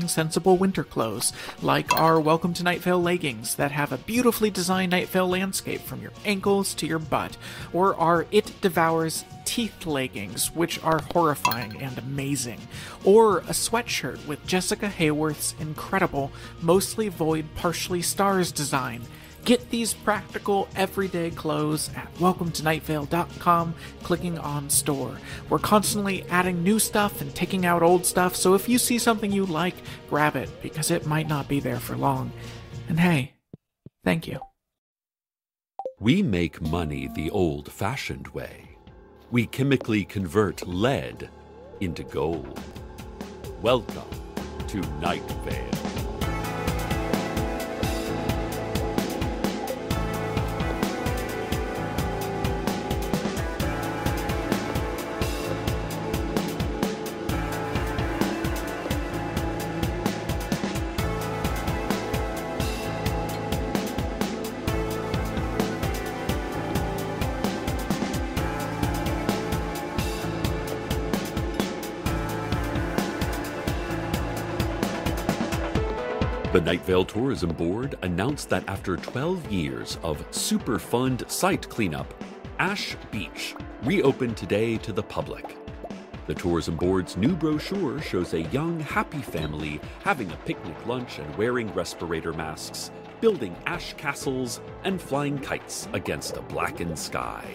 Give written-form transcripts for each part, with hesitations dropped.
sensible winter clothes, like our Welcome to Night Vale leggings that have a beautifully designed Night Vale landscape from your ankles to your butt, or our It Devours Teeth leggings, which are horrifying and amazing, or a sweatshirt with Jessica Hayworth's incredible, mostly void, partially stars design. Get these practical, everyday clothes at welcometonightvale.com, clicking on store. We're constantly adding new stuff and taking out old stuff, so if you see something you like, grab it, because it might not be there for long. And hey, thank you. We make money the old-fashioned way. We chemically convert lead into gold. Welcome to Night Vale. The Night Vale Tourism Board announced that after 12 years of super fund site cleanup, Ash Beach reopened today to the public. The Tourism Board's new brochure shows a young, happy family having a picnic lunch and wearing respirator masks, building ash castles, and flying kites against a blackened sky.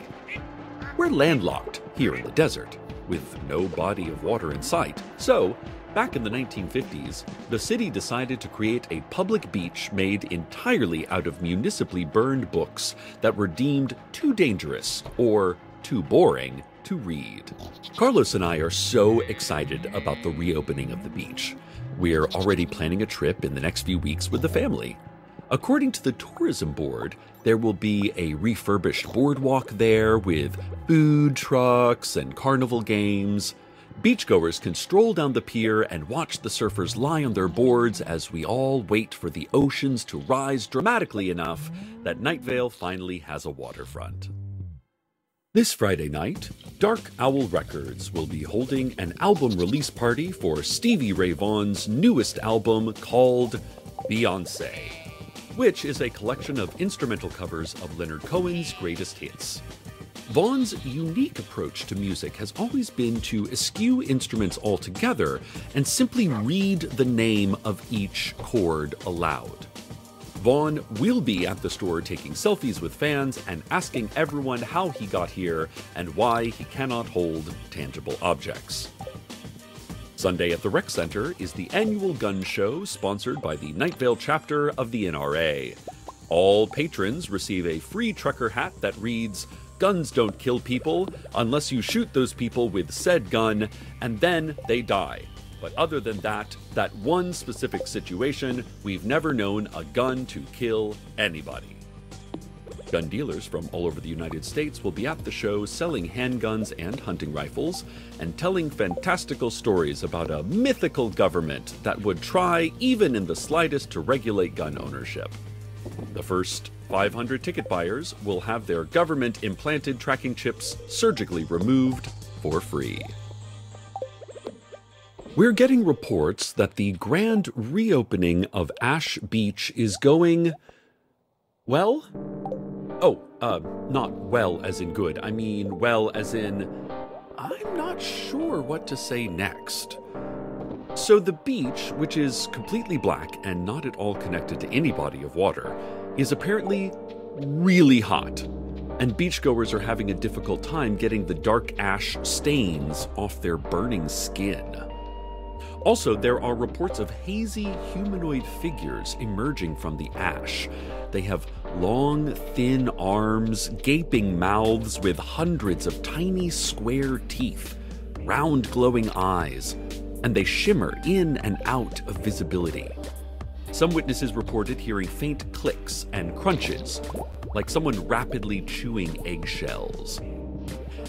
We're landlocked here in the desert, with no body of water in sight, so back in the 1950s, the city decided to create a public beach made entirely out of municipally burned books that were deemed too dangerous or too boring to read. Carlos and I are so excited about the reopening of the beach. We're already planning a trip in the next few weeks with the family. According to the tourism board, there will be a refurbished boardwalk there with food trucks and carnival games. Beachgoers can stroll down the pier and watch the surfers lie on their boards as we all wait for the oceans to rise dramatically enough that Night Vale finally has a waterfront. This Friday night, Dark Owl Records will be holding an album release party for Stevie Ray Vaughan's newest album called Beyoncé, which is a collection of instrumental covers of Leonard Cohen's greatest hits. Vaughan's unique approach to music has always been to eschew instruments altogether and simply read the name of each chord aloud. Vaughan will be at the store taking selfies with fans and asking everyone how he got here and why he cannot hold tangible objects. Sunday at the Rec Center is the annual gun show sponsored by the Night Vale chapter of the NRA. All patrons receive a free trucker hat that reads, "Guns don't kill people unless you shoot those people with said gun, and then they die. But other than that one specific situation, we've never known a gun to kill anybody." Gun dealers from all over the United States will be at the show selling handguns and hunting rifles, and telling fantastical stories about a mythical government that would try, even in the slightest, to regulate gun ownership. The first 500 ticket buyers will have their government-implanted tracking chips surgically removed for free. We're getting reports that the grand reopening of Ash Beach is going, well? Not well as in good. I mean well as in, I'm not sure what to say next. So the beach, which is completely black and not at all connected to any body of water, is apparently really hot, and beachgoers are having a difficult time getting the dark ash stains off their burning skin. Also, there are reports of hazy humanoid figures emerging from the ash. They have long, thin arms, gaping mouths with hundreds of tiny square teeth, round glowing eyes, and they shimmer in and out of visibility. Some witnesses reported hearing faint clicks and crunches, like someone rapidly chewing eggshells.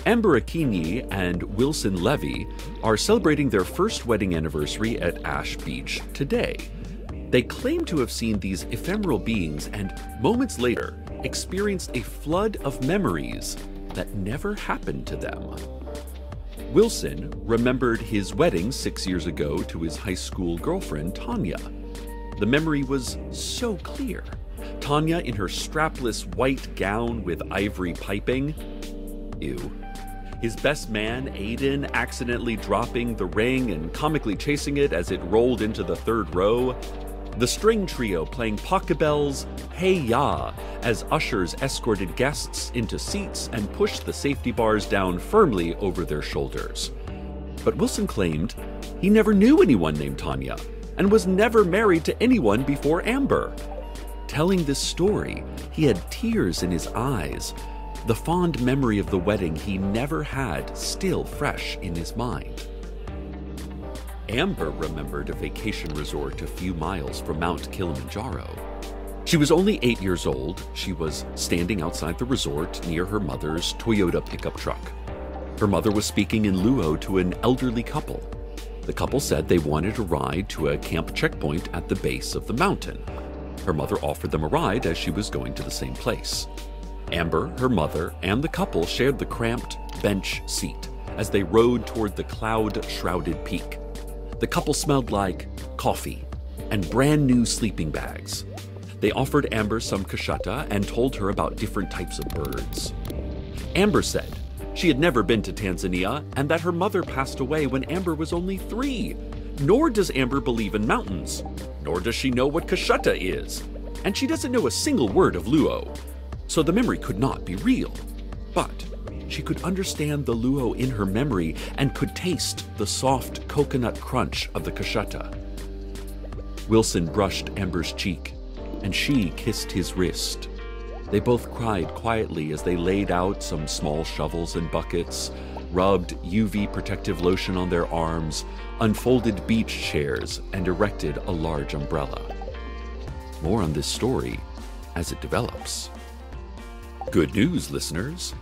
Amber Akinyi and Wilson Levy are celebrating their first wedding anniversary at Ash Beach today. They claim to have seen these ephemeral beings and, moments later, experienced a flood of memories that never happened to them. Wilson remembered his wedding 6 years ago to his high school girlfriend, Tanya. The memory was so clear. Tanya in her strapless white gown with ivory piping. Ew. His best man, Aiden, accidentally dropping the ring and comically chasing it as it rolled into the third row. The string trio playing Pokebell's Hey Ya as ushers escorted guests into seats and pushed the safety bars down firmly over their shoulders. But Wilson claimed he never knew anyone named Tanya and was never married to anyone before Amber. Telling this story, he had tears in his eyes, the fond memory of the wedding he never had still fresh in his mind. Amber remembered a vacation resort a few miles from Mount Kilimanjaro. She was only 8 years old. She was standing outside the resort near her mother's Toyota pickup truck. Her mother was speaking in Luo to an elderly couple. The couple said they wanted a ride to a camp checkpoint at the base of the mountain. Her mother offered them a ride as she was going to the same place. Amber, her mother, and the couple shared the cramped bench seat as they rode toward the cloud-shrouded peak. The couple smelled like coffee and brand new sleeping bags. They offered Amber some kashata and told her about different types of birds. Amber said she had never been to Tanzania and that her mother passed away when Amber was only 3. Nor does Amber believe in mountains. Nor does she know what kashata is. And she doesn't know a single word of Luo. So the memory could not be real. But she could understand the Luo in her memory and could taste the soft coconut crunch of the kashata. Wilson brushed Amber's cheek, and she kissed his wrist. They both cried quietly as they laid out some small shovels and buckets, rubbed UV protective lotion on their arms, unfolded beach chairs, and erected a large umbrella. More on this story as it develops. Good news, listeners.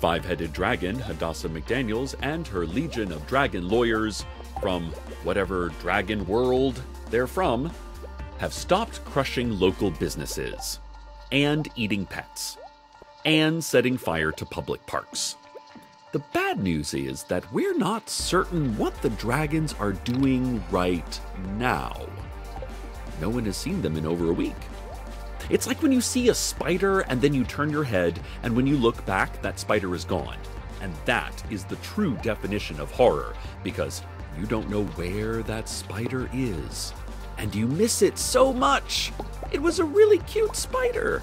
Five-headed dragon Hadassah McDaniels and her legion of dragon lawyers from whatever dragon world they're from have stopped crushing local businesses and eating pets and setting fire to public parks. The bad news is that we're not certain what the dragons are doing right now. No one has seen them in over a week. It's like when you see a spider and then you turn your head, and when you look back, that spider is gone. And that is the true definition of horror, because you don't know where that spider is. And you miss it so much. It was a really cute spider.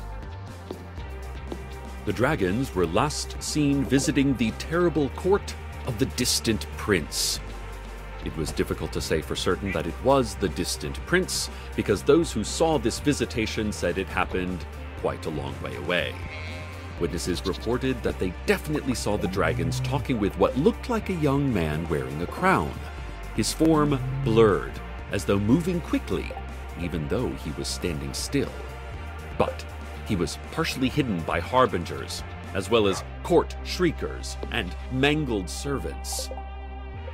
The dragons were last seen visiting the terrible court of the distant prince. It was difficult to say for certain that it was the distant prince, because those who saw this visitation said it happened quite a long way away. Witnesses reported that they definitely saw the dragons talking with what looked like a young man wearing a crown, his form blurred, as though moving quickly, even though he was standing still. But he was partially hidden by harbingers, as well as court shriekers and mangled servants.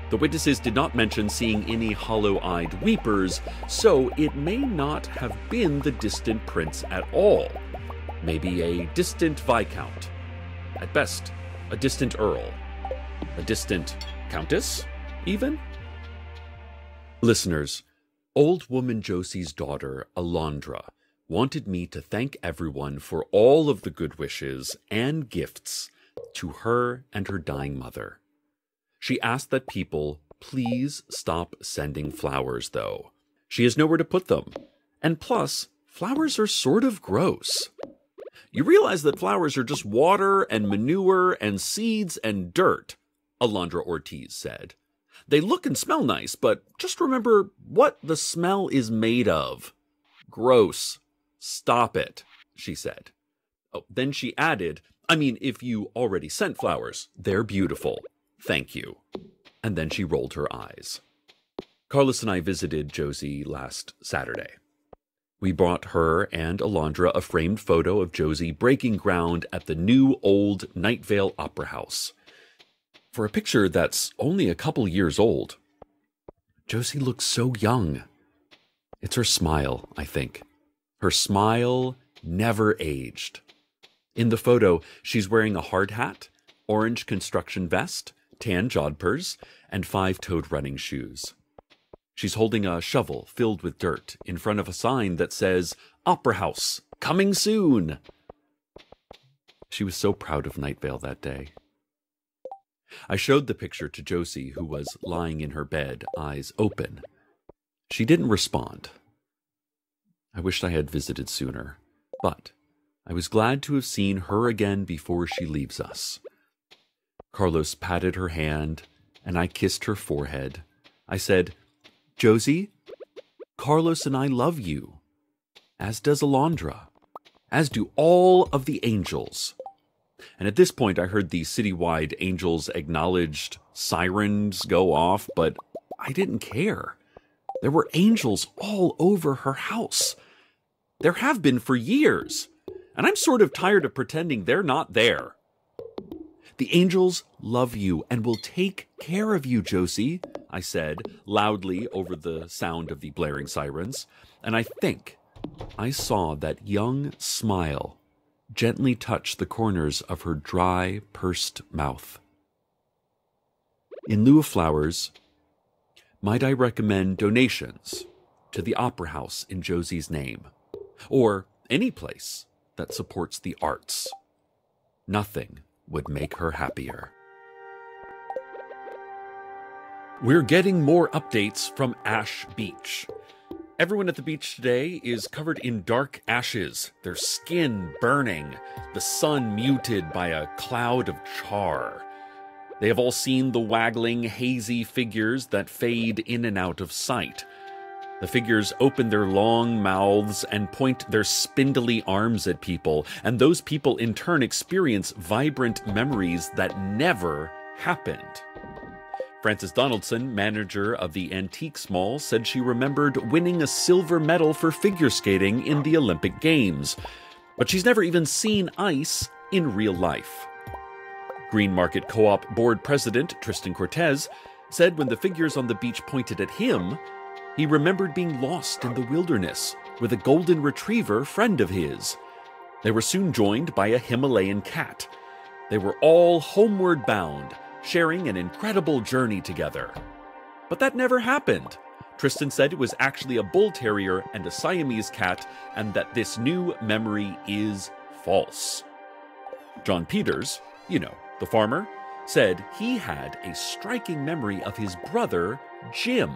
The witnesses did not mention seeing any hollow-eyed weepers, so it may not have been the distant prince at all. Maybe a distant viscount. At best, a distant earl. A distant countess, even? Listeners, old woman Josie's daughter, Alondra, wanted me to thank everyone for all of the good wishes and gifts to her and her dying mother. She asked that people please stop sending flowers, though. She has nowhere to put them. And plus, flowers are sort of gross. You realize that flowers are just water and manure and seeds and dirt, Alondra Ortiz said. They look and smell nice, but just remember what the smell is made of. Gross. Stop it, she said. Oh, then she added, I mean, if you already sent flowers, they're beautiful. Thank you. And then she rolled her eyes. Carlos and I visited Josie last Saturday. We brought her and Alondra a framed photo of Josie breaking ground at the new old Night Vale Opera House. For a picture that's only a couple years old, Josie looks so young. It's her smile, I think. Her smile never aged. In the photo, she's wearing a hard hat, orange construction vest, tan jodhpurs, and 5-toed running shoes. She's holding a shovel filled with dirt in front of a sign that says, "Opera House, coming soon." She was so proud of Night Vale that day. I showed the picture to Josie, who was lying in her bed, eyes open. She didn't respond. I wished I had visited sooner, but I was glad to have seen her again before she leaves us. Carlos patted her hand, and I kissed her forehead. I said, "Josie, Carlos and I love you, as does Alondra, as do all of the angels." And at this point, I heard the citywide angels acknowledged sirens go off, but I didn't care. There were angels all over her house. There have been for years, and I'm sort of tired of pretending they're not there. "The angels love you and will take care of you, Josie," I said, loudly over the sound of the blaring sirens, and I think I saw that young smile gently touch the corners of her dry, pursed mouth. In lieu of flowers, might I recommend donations to the Opera House in Josie's name, or any place that supports the arts? Nothing would make her happier. We're getting more updates from Ash Beach. Everyone at the beach today is covered in dark ashes, their skin burning, the sun muted by a cloud of char. They have all seen the waggling, hazy figures that fade in and out of sight. The figures open their long mouths and point their spindly arms at people, and those people in turn experience vibrant memories that never happened. Frances Donaldson, manager of the Antiques Mall, said she remembered winning a silver medal for figure skating in the Olympic Games, but she's never even seen ice in real life. Green Market Co-op board president Tristan Cortez said when the figures on the beach pointed at him, he remembered being lost in the wilderness with a golden retriever friend of his. They were soon joined by a Himalayan cat. They were all homeward bound, sharing an incredible journey together. But that never happened. Tristan said it was actually a bull terrier and a Siamese cat, and that this new memory is false. John Peters, the farmer, said he had a striking memory of his brother, Jim.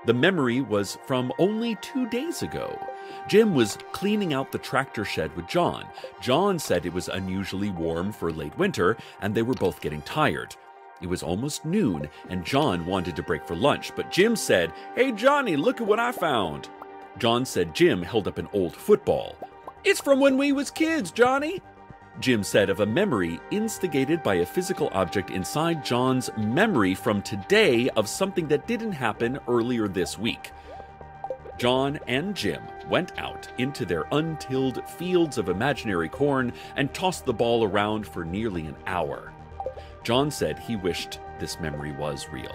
The memory was from only 2 days ago. Jim was cleaning out the tractor shed with John. John said it was unusually warm for late winter, and they were both getting tired. It was almost noon, and John wanted to break for lunch, but Jim said, "Hey Johnny, look at what I found." John said Jim held up an old football. "It's from when we was kids, Johnny." Jim said of a memory instigated by a physical object inside John's memory from today of something that didn't happen earlier this week. John and Jim went out into their untilled fields of imaginary corn and tossed the ball around for nearly an hour. John said he wished this memory was real.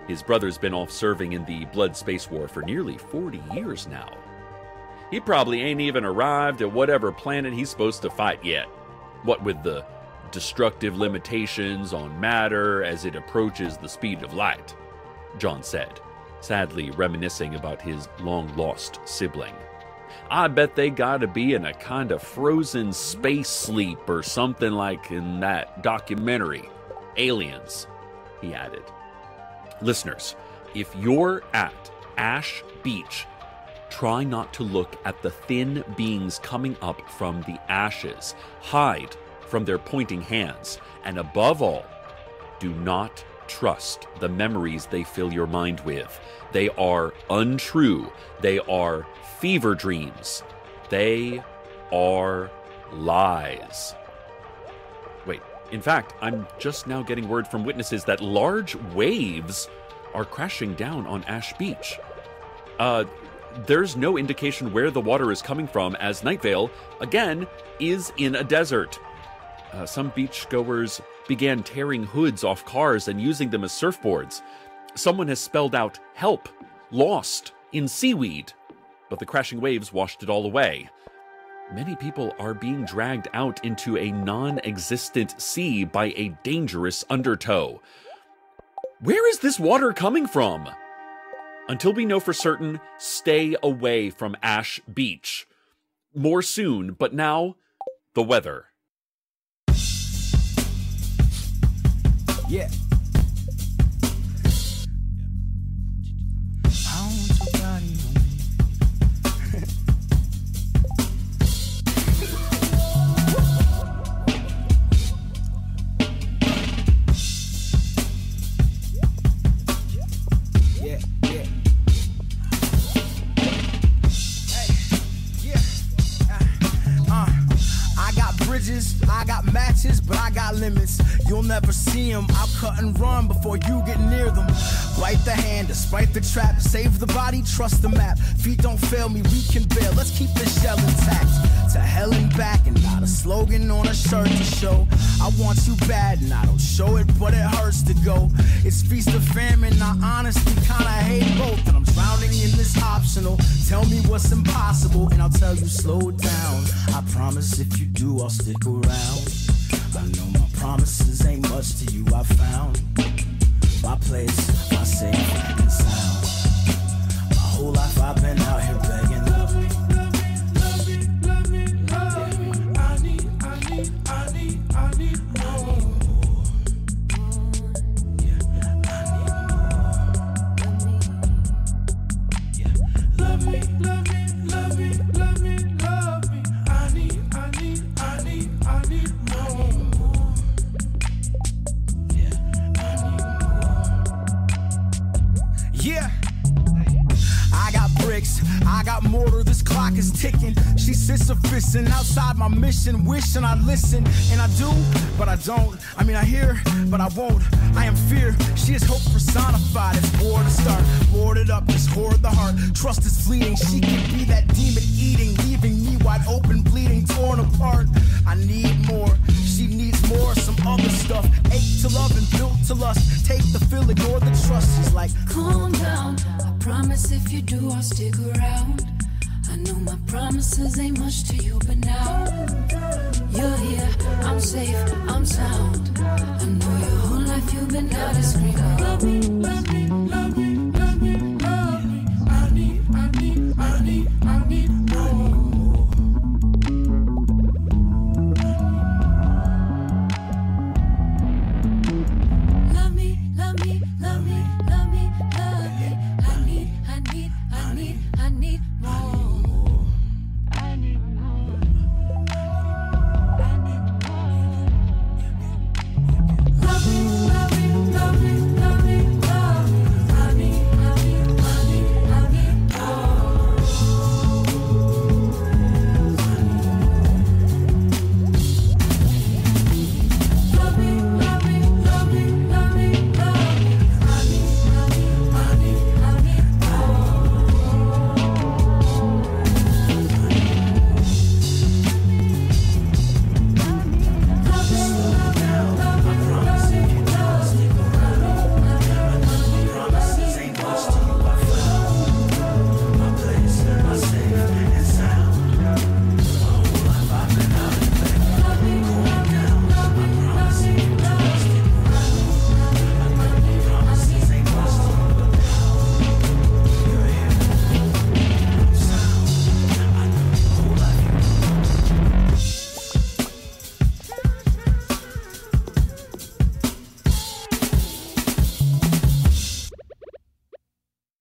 His brother's been off serving in the Blood Space War for nearly 40 years now. He probably ain't even arrived at whatever planet he's supposed to fight yet. What with the destructive limitations on matter as it approaches the speed of light, John said, sadly reminiscing about his long-lost sibling. "I bet they gotta be in a kind of frozen space sleep or something like in that documentary, Aliens," he added. Listeners, if you're at Ash Beach, try not to look at the thin beings coming up from the ashes. Hide from their pointing hands. And above all, do not trust the memories they fill your mind with. They are untrue. They are fever dreams. They are lies. Wait, in fact, I'm just now getting word from witnesses that large waves are crashing down on Ash Beach. There's no indication where the water is coming from, as Night Vale, again, is in a desert. Some beachgoers began tearing hoods off cars and using them as surfboards. Someone has spelled out, "Help! Lost!" in seaweed, but the crashing waves washed it all away. Many people are being dragged out into a non-existent sea by a dangerous undertow. Where is this water coming from? Until we know for certain, stay away from Ash Beach. More soon, but now, the weather. Yeah. I got matches, but I got limits. You'll never see them. I'll cut and run before you get near them. Bite the hand, despite the trap. Save the body, trust the map. Feet don't fail me, we can bail. Let's keep the shell intact. To hell and back, and not a slogan on a shirt to show. I want you bad, and I don't show it, but it hurts to go. It's feast or famine, I honestly kinda hate both. And I'm drowning in this optional. Tell me what's impossible, and I'll tell you slow down. I promise if you do, I'll stick around. I know my promises ain't much to you, I found my place, my safe and sound. My whole life I've been out here begging. Love me, love me, love me, love me, love me. I need more. Yeah, I need more. Yeah, love me, love me, love me, love me, love me. I need more. Yeah, I got bricks, I got mortar, this clock is ticking. She sits sufficient outside my mission, wishing I'd listen. And I do, but I don't. I mean, I hear, but I won't. I am fear, she is hope personified. It's war to start, boarded up, just hoard the heart. Trust is fleeting, she can be that demon eating, leaving me wide open, bleeding, torn apart. I need more, she needs more, some other stuff. Ache to love and built to lust. Take the feel, ignore the trust. She's like, calm down. I promise if you do, I'll stick around. I know my promises ain't much to you, but now you're here, I'm safe, I'm sound. I know your whole life you've been out and screaming. Love me, love me, love me, love me, love me. I need more.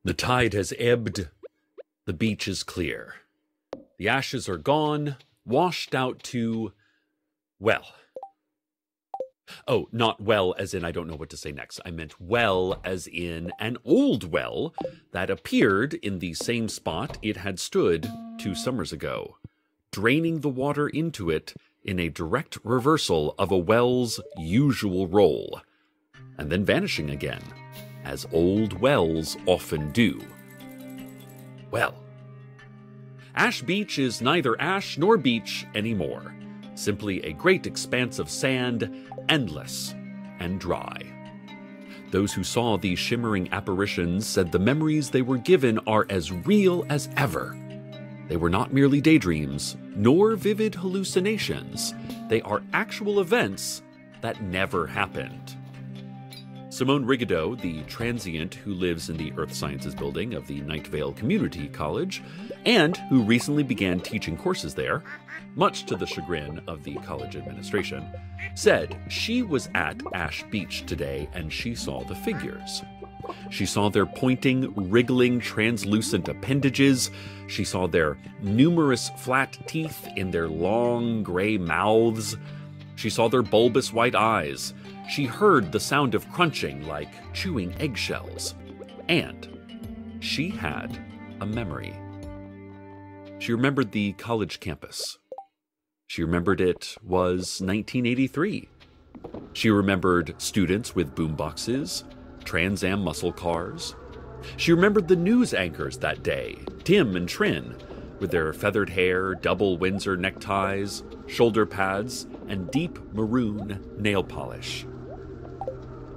The tide has ebbed, the beach is clear. The ashes are gone, washed out to, well. Oh, not well as in I don't know what to say next. I meant well as in an old well that appeared in the same spot it had stood 2 summers ago, draining the water into it in a direct reversal of a well's usual role, and then vanishing again, as old wells often do. Well, Ash Beach is neither ash nor beach anymore, simply a great expanse of sand, endless and dry. Those who saw these shimmering apparitions said the memories they were given are as real as ever, They were not merely daydreams, nor vivid hallucinations. They are actual events that never happened. Simone Rigaudot, the transient who lives in the Earth Sciences building of the Night Vale Community College, and who recently began teaching courses there, much to the chagrin of the college administration, said she was at Ash Beach today and she saw the figures. She saw their pointing, wriggling, translucent appendages. She saw their numerous flat teeth in their long gray mouths. She saw their bulbous white eyes. She heard the sound of crunching like chewing eggshells. And she had a memory. She remembered the college campus. She remembered it was 1983. She remembered students with boomboxes, Trans Am muscle cars. She remembered the news anchors that day, Tim and Trin, with their feathered hair, double Windsor neckties, shoulder pads, and deep maroon nail polish.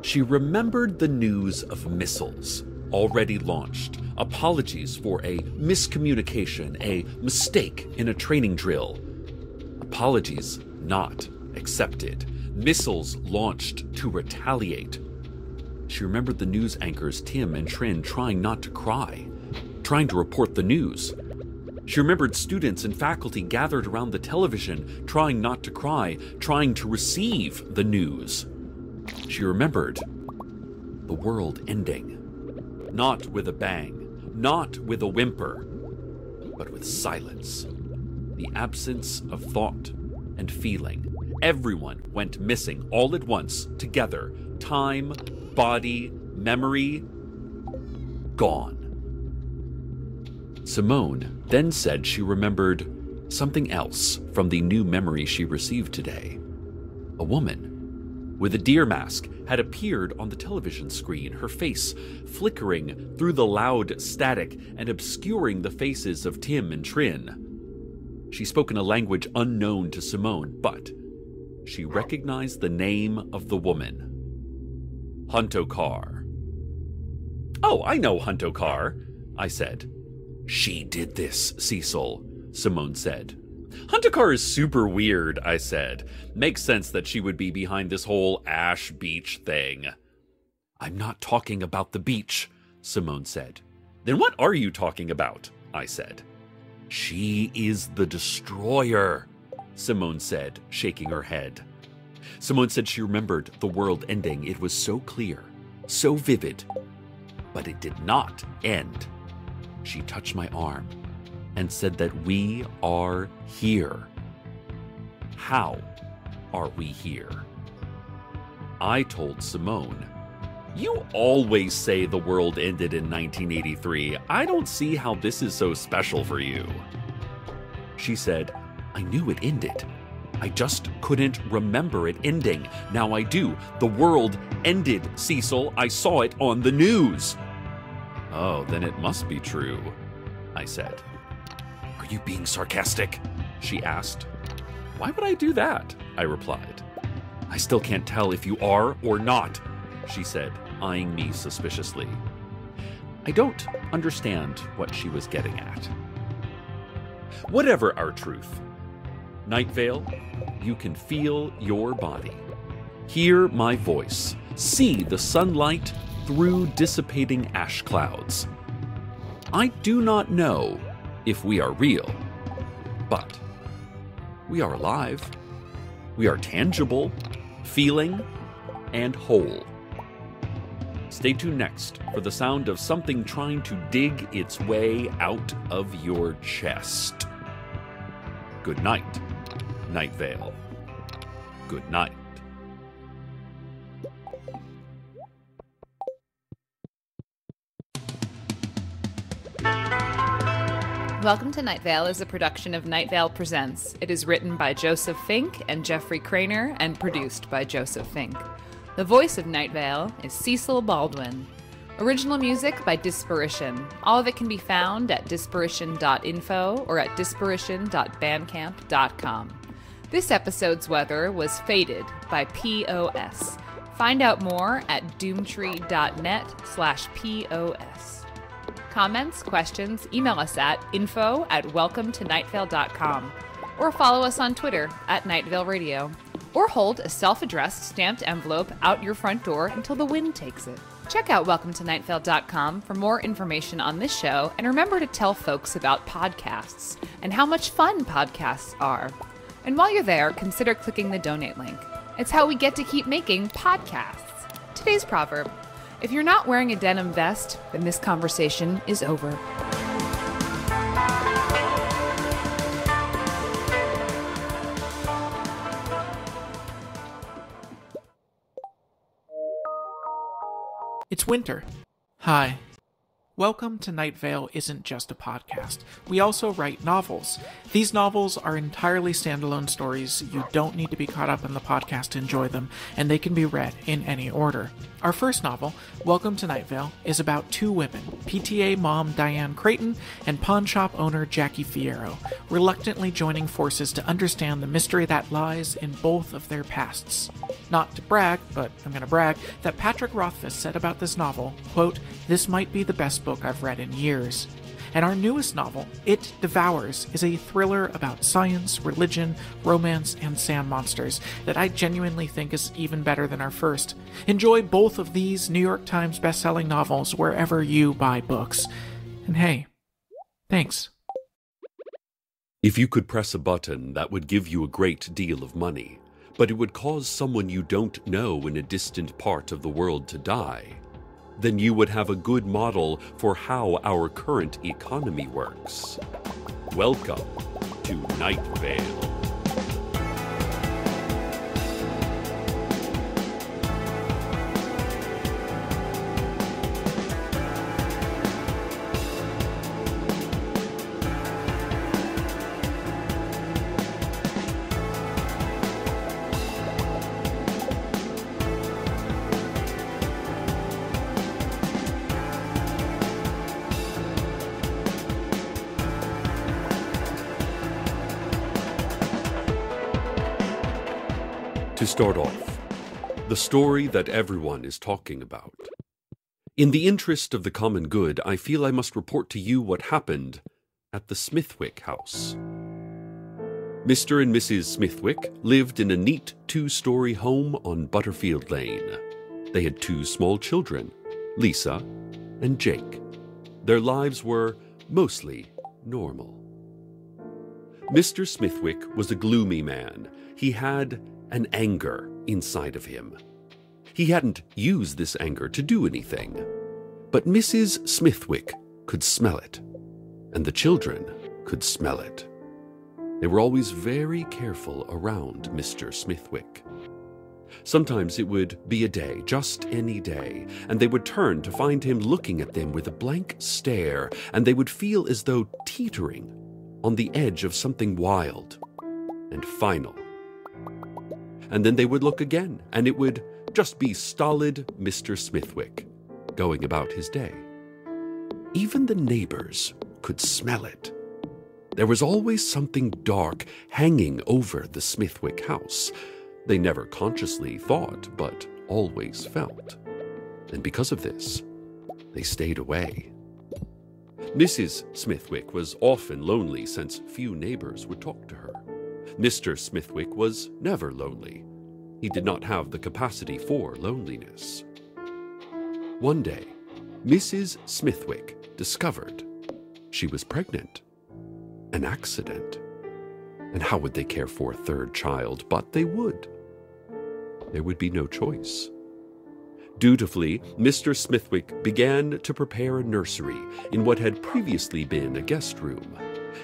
She remembered the news of missiles already launched, apologies for a miscommunication, a mistake in a training drill. Apologies not accepted. Missiles launched to retaliate. She remembered the news anchors Tim and Trin trying not to cry, trying to report the news. She remembered students and faculty gathered around the television, trying not to cry, trying to receive the news. She remembered the world ending. Not with a bang, not with a whimper, but with silence. The absence of thought and feeling. Everyone went missing all at once, together. Time, body, memory, gone. Simone then said she remembered something else from the new memory she received today. A woman with a deer mask had appeared on the television screen, her face flickering through the loud static and obscuring the faces of Tim and Trin. She spoke in a language unknown to Simone, but she recognized the name of the woman. Huntokar. "Oh, I know Huntokar," I said. "She did this, Cecil," Simone said. "Huntokar is super weird," I said. "Makes sense that she would be behind this whole Ash Beach thing." "I'm not talking about the beach," Simone said. "Then what are you talking about?" I said. "She is the destroyer," Simone said, shaking her head. Simone said she remembered the world ending. It was so clear, so vivid, but it did not end. She touched my arm and said that we are here. How are we here? I told Simone, "You always say the world ended in 1983. I don't see how this is so special for you." She said, "I knew it ended. I just couldn't remember it ending. Now I do. The world ended, Cecil. I saw it on the news." "Oh, then it must be true," I said. "Are you being sarcastic?" she asked. "Why would I do that?" I replied. "I still can't tell if you are or not," she said, eyeing me suspiciously. I don't understand what she was getting at. Whatever our truth, Night Vale, you can feel your body, hear my voice, see the sunlight through dissipating ash clouds. I do not know if we are real, but we are alive. We are tangible, feeling, and whole. Stay tuned next for the sound of something trying to dig its way out of your chest. Good night, Night Vale. Good night. Welcome to Night Vale is a production of Night Vale Presents. It is written by Joseph Fink and Jeffrey Craner and produced by Joseph Fink. The voice of Night Vale is Cecil Baldwin. Original music by Disparition. All of it can be found at disparition.info or at disparition.bandcamp.com. This episode's weather was Faded by POS. Find out more at doomtree.net/POS. comments, questions, email us at info@welcometonightvale.com, or follow us on Twitter @Night Vale Radio, or hold a self-addressed stamped envelope out your front door until the wind takes it. Check out welcometonightvale.com for more information on this show, and remember to tell folks about podcasts and how much fun podcasts are. And while you're there, consider clicking the donate link. It's how we get to keep making podcasts. Today's proverb: if you're not wearing a denim vest, then this conversation is over. It's winter. Hi. Welcome to Night Vale isn't just a podcast. We also write novels. These novels are entirely standalone stories. You don't need to be caught up in the podcast to enjoy them, and they can be read in any order. Our first novel, Welcome to Night Vale, is about two women, PTA mom Diane Creighton and pawn shop owner Jackie Fierro, reluctantly joining forces to understand the mystery that lies in both of their pasts. Not to brag, but I'm going to brag, that Patrick Rothfuss said about this novel, quote, "This might be the best book I've read in years." And our newest novel, It Devours, is a thriller about science, religion, romance, and sand monsters that I genuinely think is even better than our first. Enjoy both of these New York Times bestselling novels wherever you buy books. And hey, thanks. If you could press a button, that would give you a great deal of money, but it would cause someone you don't know in a distant part of the world to die, then you would have a good model for how our current economy works. Welcome to Night Vale. To start off, the story that everyone is talking about. In the interest of the common good, I feel I must report to you what happened at the Smithwick house. Mr. and Mrs. Smithwick lived in a neat two-story home on Butterfield Lane. They had two small children, Lisa and Jake. Their lives were mostly normal. Mr. Smithwick was a gloomy man. He had an anger inside of him. He hadn't used this anger to do anything, but Mrs. Smithwick could smell it, and the children could smell it. They were always very careful around Mr. Smithwick. Sometimes it would be a day, just any day, and they would turn to find him looking at them with a blank stare, and they would feel as though teetering on the edge of something wild and final. And then they would look again, and it would just be stolid Mr. Smithwick, going about his day. Even the neighbors could smell it. There was always something dark hanging over the Smithwick house. They never consciously thought, but always felt. And because of this, they stayed away. Mrs. Smithwick was often lonely since few neighbors would talk to her. Mr. Smithwick was never lonely. He did not have the capacity for loneliness. One day, Mrs. Smithwick discovered she was pregnant. An accident. And how would they care for a third child? But they would. There would be no choice. Dutifully, Mr. Smithwick began to prepare a nursery in what had previously been a guest room.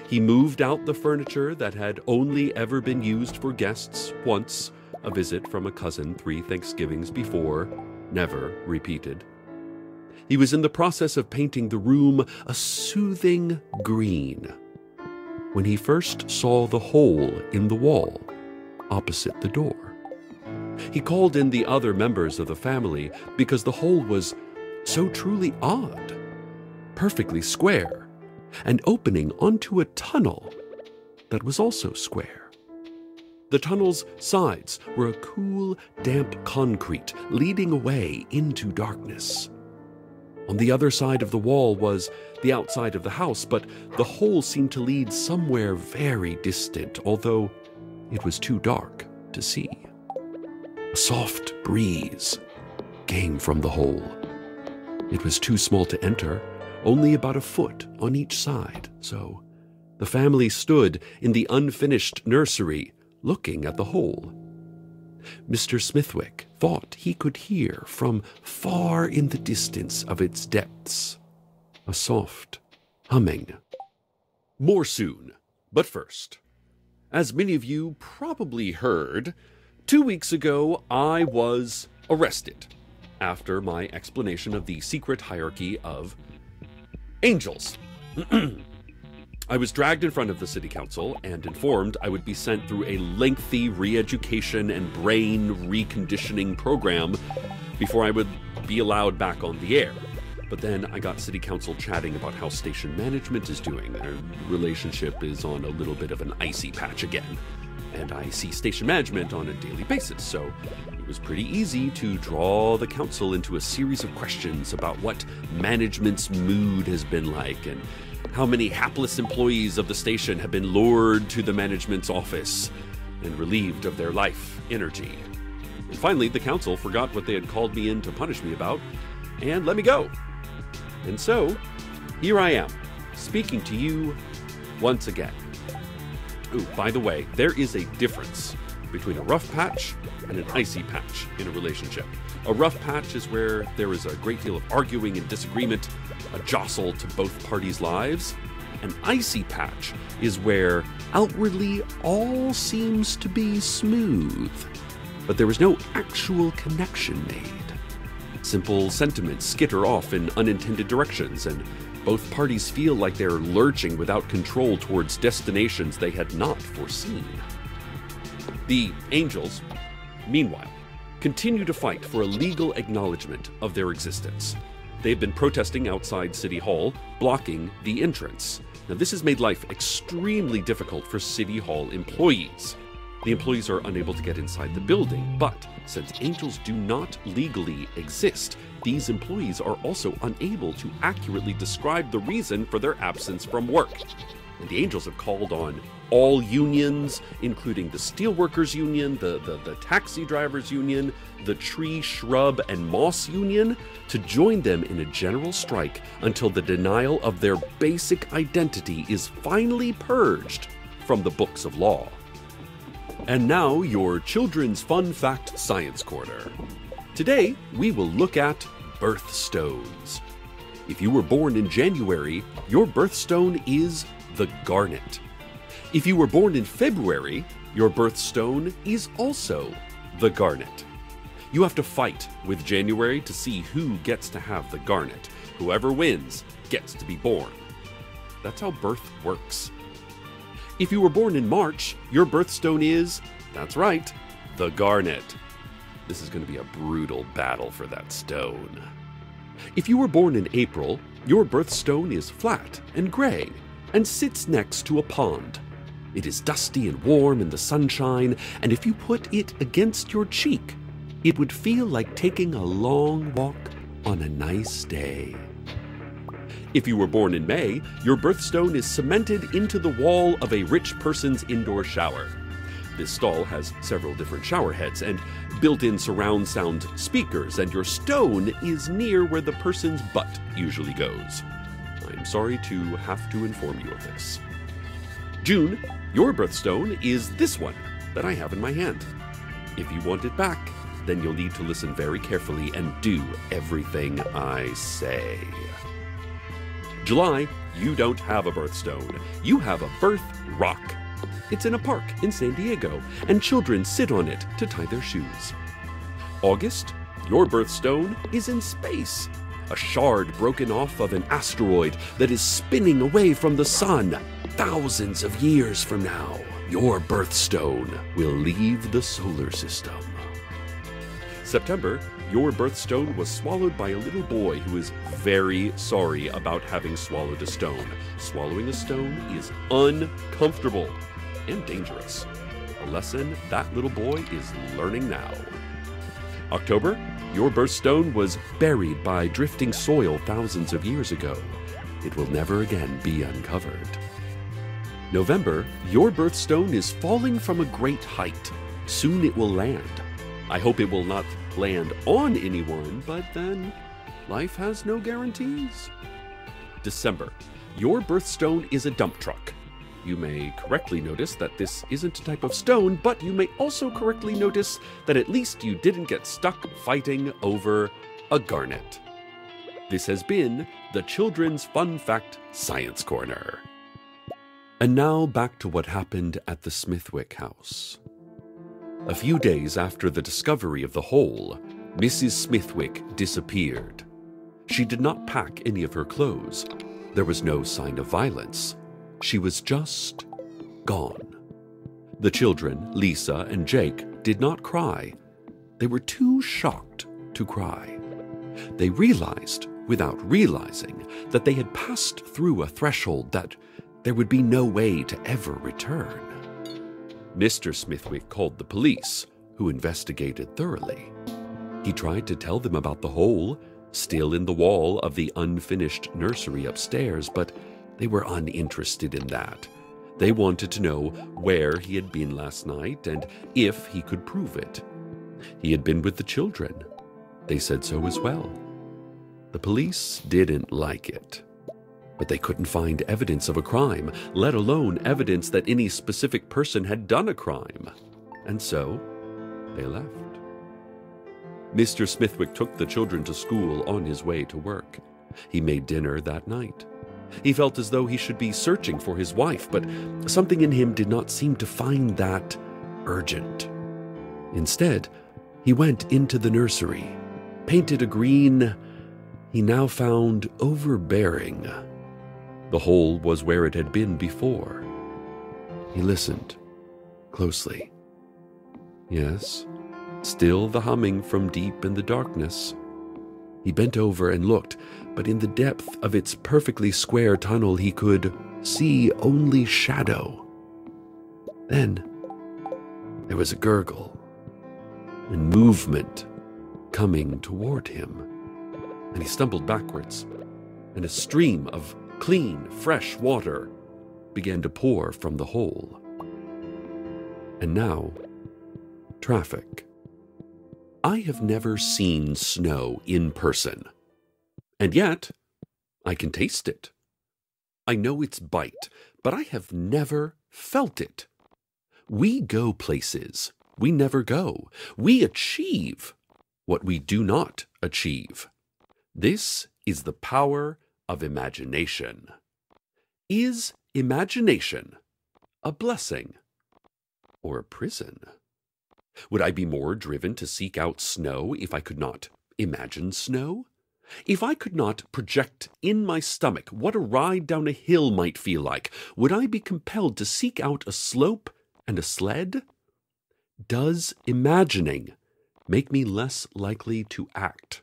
He moved out the furniture that had only ever been used for guests once, a visit from a cousin 3 Thanksgivings before, never repeated. He was in the process of painting the room a soothing green when he first saw the hole in the wall opposite the door. He called in the other members of the family because the hole was so truly odd, perfectly square, and opening onto a tunnel that was also square. The tunnel's sides were a cool, damp concrete leading away into darkness. On the other side of the wall was the outside of the house, but the hole seemed to lead somewhere very distant, although it was too dark to see. A soft breeze came from the hole. It was too small to enter, only about a foot on each side, so the family stood in the unfinished nursery, looking at the hole. Mr. Smithwick thought he could hear from far in the distance of its depths a soft humming. More soon, but first, as many of you probably heard, 2 weeks ago I was arrested after my explanation of the secret hierarchy of angels. I was dragged in front of the city council and informed I would be sent through a lengthy re-education and brain reconditioning program before I would be allowed back on the air. But then I got city council chatting about how station management is doing. Their relationship is on a little bit of an icy patch again. And I see station management on a daily basis, so it was pretty easy to draw the council into a series of questions about what management's mood has been like and how many hapless employees of the station have been lured to the management's office and relieved of their life energy. And finally, the council forgot what they had called me in to punish me about and let me go. And so, here I am, speaking to you once again. Ooh, by the way, there is a difference between a rough patch and an icy patch in a relationship. A rough patch is where there is a great deal of arguing and disagreement, a jostle to both parties' lives. An icy patch is where outwardly all seems to be smooth, but there is no actual connection made. Simple sentiments skitter off in unintended directions, and both parties feel like they're lurching without control towards destinations they had not foreseen. The angels, meanwhile, continue to fight for a legal acknowledgement of their existence. They've been protesting outside City Hall, blocking the entrance. Now, this has made life extremely difficult for City Hall employees. The employees are unable to get inside the building, but since angels do not legally exist, these employees are also unable to accurately describe the reason for their absence from work. And the angels have called on all unions, including the Steelworkers Union, the Taxi Drivers Union, the Tree, Shrub, and Moss Union, to join them in a general strike until the denial of their basic identity is finally purged from the books of law. And now, your Children's Fun Fact Science Corner. Today, we will look at birthstones. If you were born in January, your birthstone is the garnet. If you were born in February, your birthstone is also the garnet. You have to fight with January to see who gets to have the garnet. Whoever wins gets to be born. That's how birth works. If you were born in March, your birthstone is, that's right, the garnet. This is going to be a brutal battle for that stone. If you were born in April, your birthstone is flat and gray and sits next to a pond. It is dusty and warm in the sunshine, and if you put it against your cheek, it would feel like taking a long walk on a nice day. If you were born in May, your birthstone is cemented into the wall of a rich person's indoor shower. This stall has several different shower heads and built-in surround sound speakers, and your stone is near where the person's butt usually goes. I'm sorry to have to inform you of this. June, your birthstone is this one that I have in my hand. If you want it back, then you'll need to listen very carefully and do everything I say. July, you don't have a birthstone. You have a birth rock. It's in a park in San Diego, and children sit on it to tie their shoes. August, your birthstone is in space. A shard broken off of an asteroid that is spinning away from the sun. Thousands of years from now, your birthstone will leave the solar system. September, your birthstone was swallowed by a little boy who is very sorry about having swallowed a stone. Swallowing a stone is uncomfortable and dangerous. A lesson that little boy is learning now. October, Your birthstone was buried by drifting soil thousands of years ago. It will never again be uncovered. November, your birthstone is falling from a great height. Soon it will land. I hope it will not land on anyone, but then life has no guarantees. December, your birthstone is a dump truck. You may correctly notice that this isn't a type of stone, but you may also correctly notice that at least you didn't get stuck fighting over a garnet. This has been the Children's Fun Fact Science Corner. And now back to what happened at the Smithwick house. A few days after the discovery of the hole, Mrs. Smithwick disappeared. She did not pack any of her clothes. There was no sign of violence. She was just gone. The children, Lisa and Jake, did not cry. They were too shocked to cry. They realized, without realizing, that they had passed through a threshold that there would be no way to ever return. Mr. Smithwick called the police, who investigated thoroughly. He tried to tell them about the hole, still in the wall of the unfinished nursery upstairs, but they were uninterested in that. They wanted to know where he had been last night and if he could prove it. He had been with the children. They said so as well. The police didn't like it, but they couldn't find evidence of a crime, let alone evidence that any specific person had done a crime. And so, they left. Mr. Smithwick took the children to school on his way to work. He made dinner that night. He felt as though he should be searching for his wife, but something in him did not seem to find that urgent. Instead, he went into the nursery, painted a green he now found overbearing. The hole was where it had been before. He listened closely. Yes, still the humming from deep in the darkness. He bent over and looked, but in the depth of its perfectly square tunnel he could see only shadow. Then there was a gurgle and movement coming toward him, and he stumbled backwards, and a stream of clean, fresh water began to pour from the hole. And now, traffic. I have never seen snow in person, and yet I can taste it. I know its bite, but I have never felt it. We go places we never go. We achieve what we do not achieve. This is the power of imagination. Is imagination a blessing or a prison? Would I be more driven to seek out snow if I could not imagine snow? If I could not project in my stomach what a ride down a hill might feel like, would I be compelled to seek out a slope and a sled? Does imagining make me less likely to act?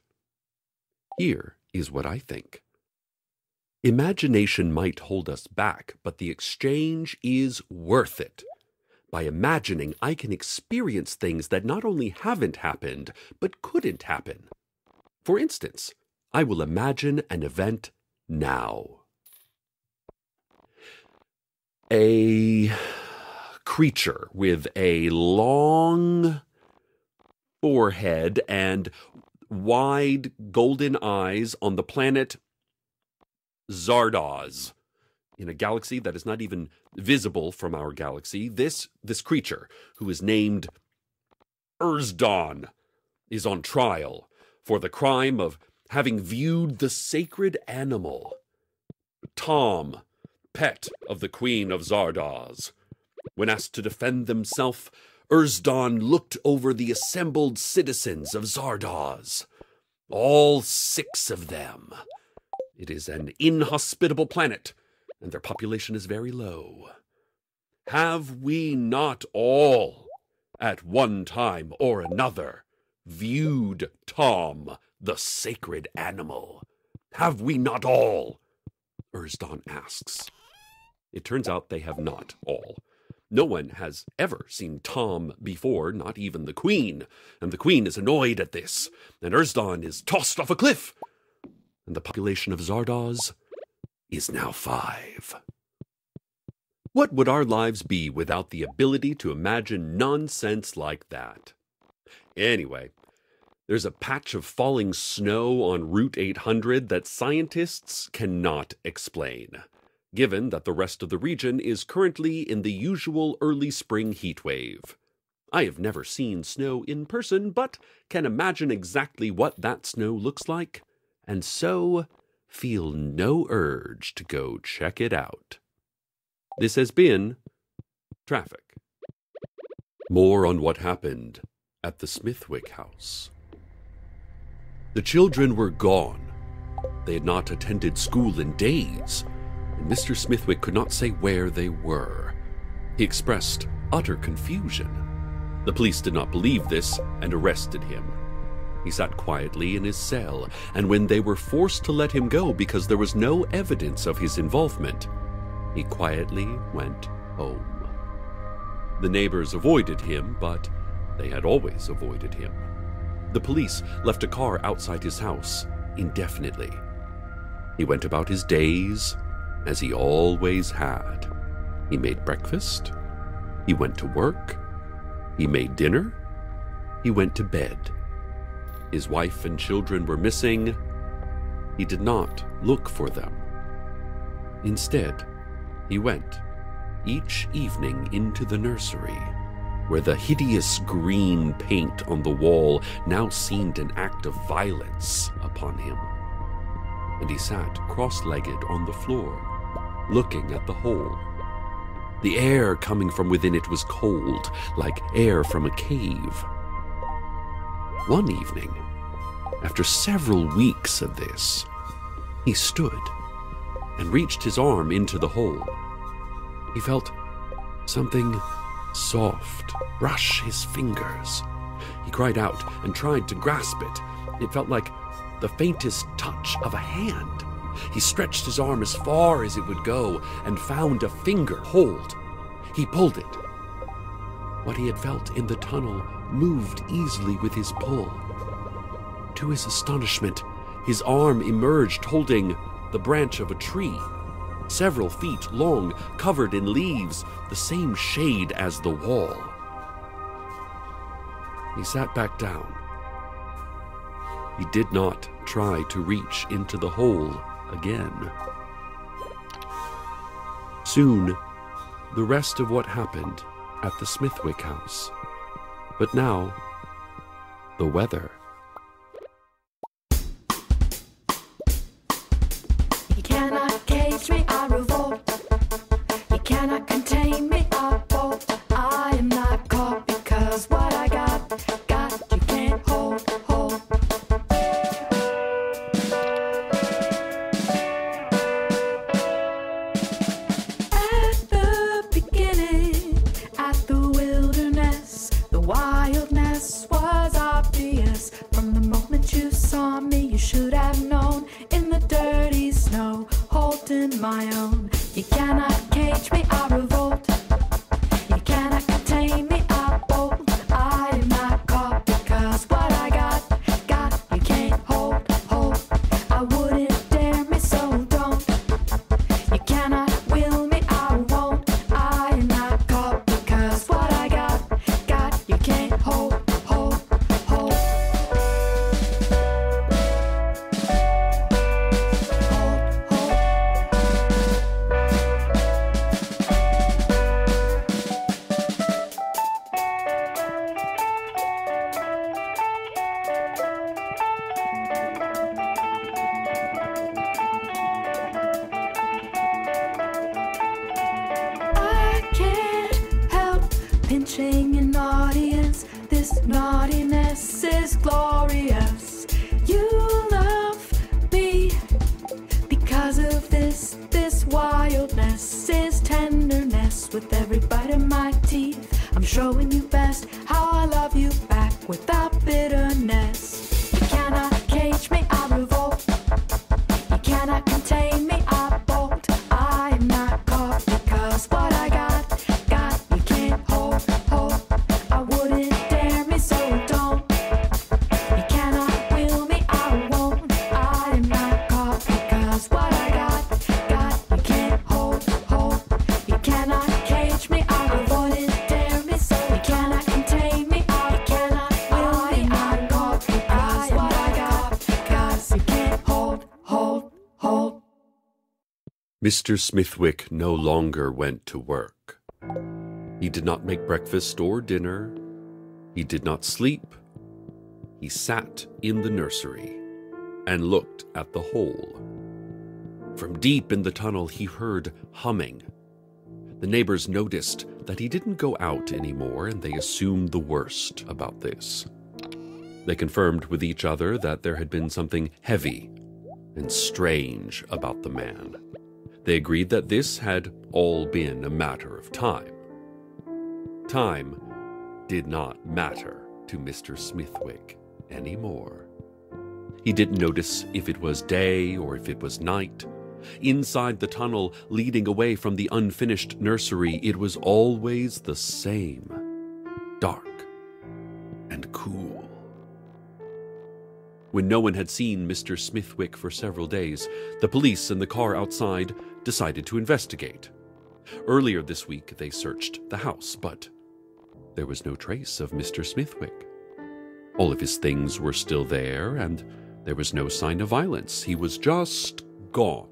Here is what I think. Imagination might hold us back, but the exchange is worth it. By imagining, I can experience things that not only haven't happened, but couldn't happen. For instance, I will imagine an event now. A creature with a long forehead and wide golden eyes on the planet Zardoz, in a galaxy that is not even visible from our galaxy. This creature, who is named Urzdon, is on trial for the crime of having viewed the sacred animal, Tom, pet of the Queen of Zardoz. When asked to defend himself, Urzdon looked over the assembled citizens of Zardoz. All 6 of them. It is an inhospitable planet, and their population is very low. Have we not all, at one time or another, viewed Tom, the sacred animal? Have we not all? Urzdon asks. It turns out they have not all. No one has ever seen Tom before, not even the Queen, and the Queen is annoyed at this, and Urzdon is tossed off a cliff, and the population of Zardoz is now 5. What would our lives be without the ability to imagine nonsense like that? Anyway, there's a patch of falling snow on Route 800 that scientists cannot explain, given that the rest of the region is currently in the usual early spring heat wave. I have never seen snow in person, but can imagine exactly what that snow looks like, and so feel no urge to go check it out. This has been Traffic. More on what happened at the Smithwick house. The children were gone. They had not attended school in days, and Mr. Smithwick could not say where they were. He expressed utter confusion. The police did not believe this and arrested him. He sat quietly in his cell, and when they were forced to let him go because there was no evidence of his involvement, he quietly went home. The neighbors avoided him, but they had always avoided him. The police left a car outside his house indefinitely. He went about his days as he always had. He made breakfast. He went to work. He made dinner. He went to bed. His wife and children were missing. He did not look for them. Instead, he went each evening into the nursery, where the hideous green paint on the wall now seemed an act of violence upon him. And he sat cross-legged on the floor, looking at the hole. The air coming from within it was cold, like air from a cave. One evening, after several weeks of this, he stood and reached his arm into the hole. He felt something soft brush his fingers. He cried out and tried to grasp it. It felt like the faintest touch of a hand. He stretched his arm as far as it would go and found a finger hold. He pulled it. What he had felt in the tunnel moved easily with his pull. To his astonishment, his arm emerged holding the branch of a tree, several feet long, covered in leaves, the same shade as the wall. He sat back down. He did not try to reach into the hole again. Soon, the rest of what happened at the Smithwick house. But now, the weather. You cannot cage me, I revolt. You cannot contain me, I bolt. I am not caught because what I got, you can't hold. At the beginning, at the wilderness, the wildness was obvious. From the moment you saw me, you should have known. In the dirty snow, holding my own. You cannot cage me, I revolt. You cannot contain me, I bolt. I am not caught because what I got, you can't hold. I wouldn't dare me, so don't. You cannot will me, I won't. I am not caught because what I got, you can't hold. I can't help pinching an audience. This naughtiness is glorious. You love me because of this wildness is tenderness. With every bite of my teeth, I'm showing you best how I love you back without bitterness. You cannot cage me, I revolt. You cannot contain me, I bolt. I am not caught because what I got, you Mr. Smithwick no longer went to work. He did not make breakfast or dinner. He did not sleep. He sat in the nursery and looked at the hole. From deep in the tunnel, he heard humming. The neighbors noticed that he didn't go out anymore, and they assumed the worst about this. They confirmed with each other that there had been something heavy and strange about the man. They agreed that this had all been a matter of time. Time did not matter to Mr. Smithwick anymore. He didn't notice if it was day or if it was night. Inside the tunnel leading away from the unfinished nursery, it was always the same, dark and cool. When no one had seen Mr. Smithwick for several days, the police and the car outside decided to investigate. Earlier this week, they searched the house, but there was no trace of Mr. Smithwick. All of his things were still there, and there was no sign of violence. He was just gone.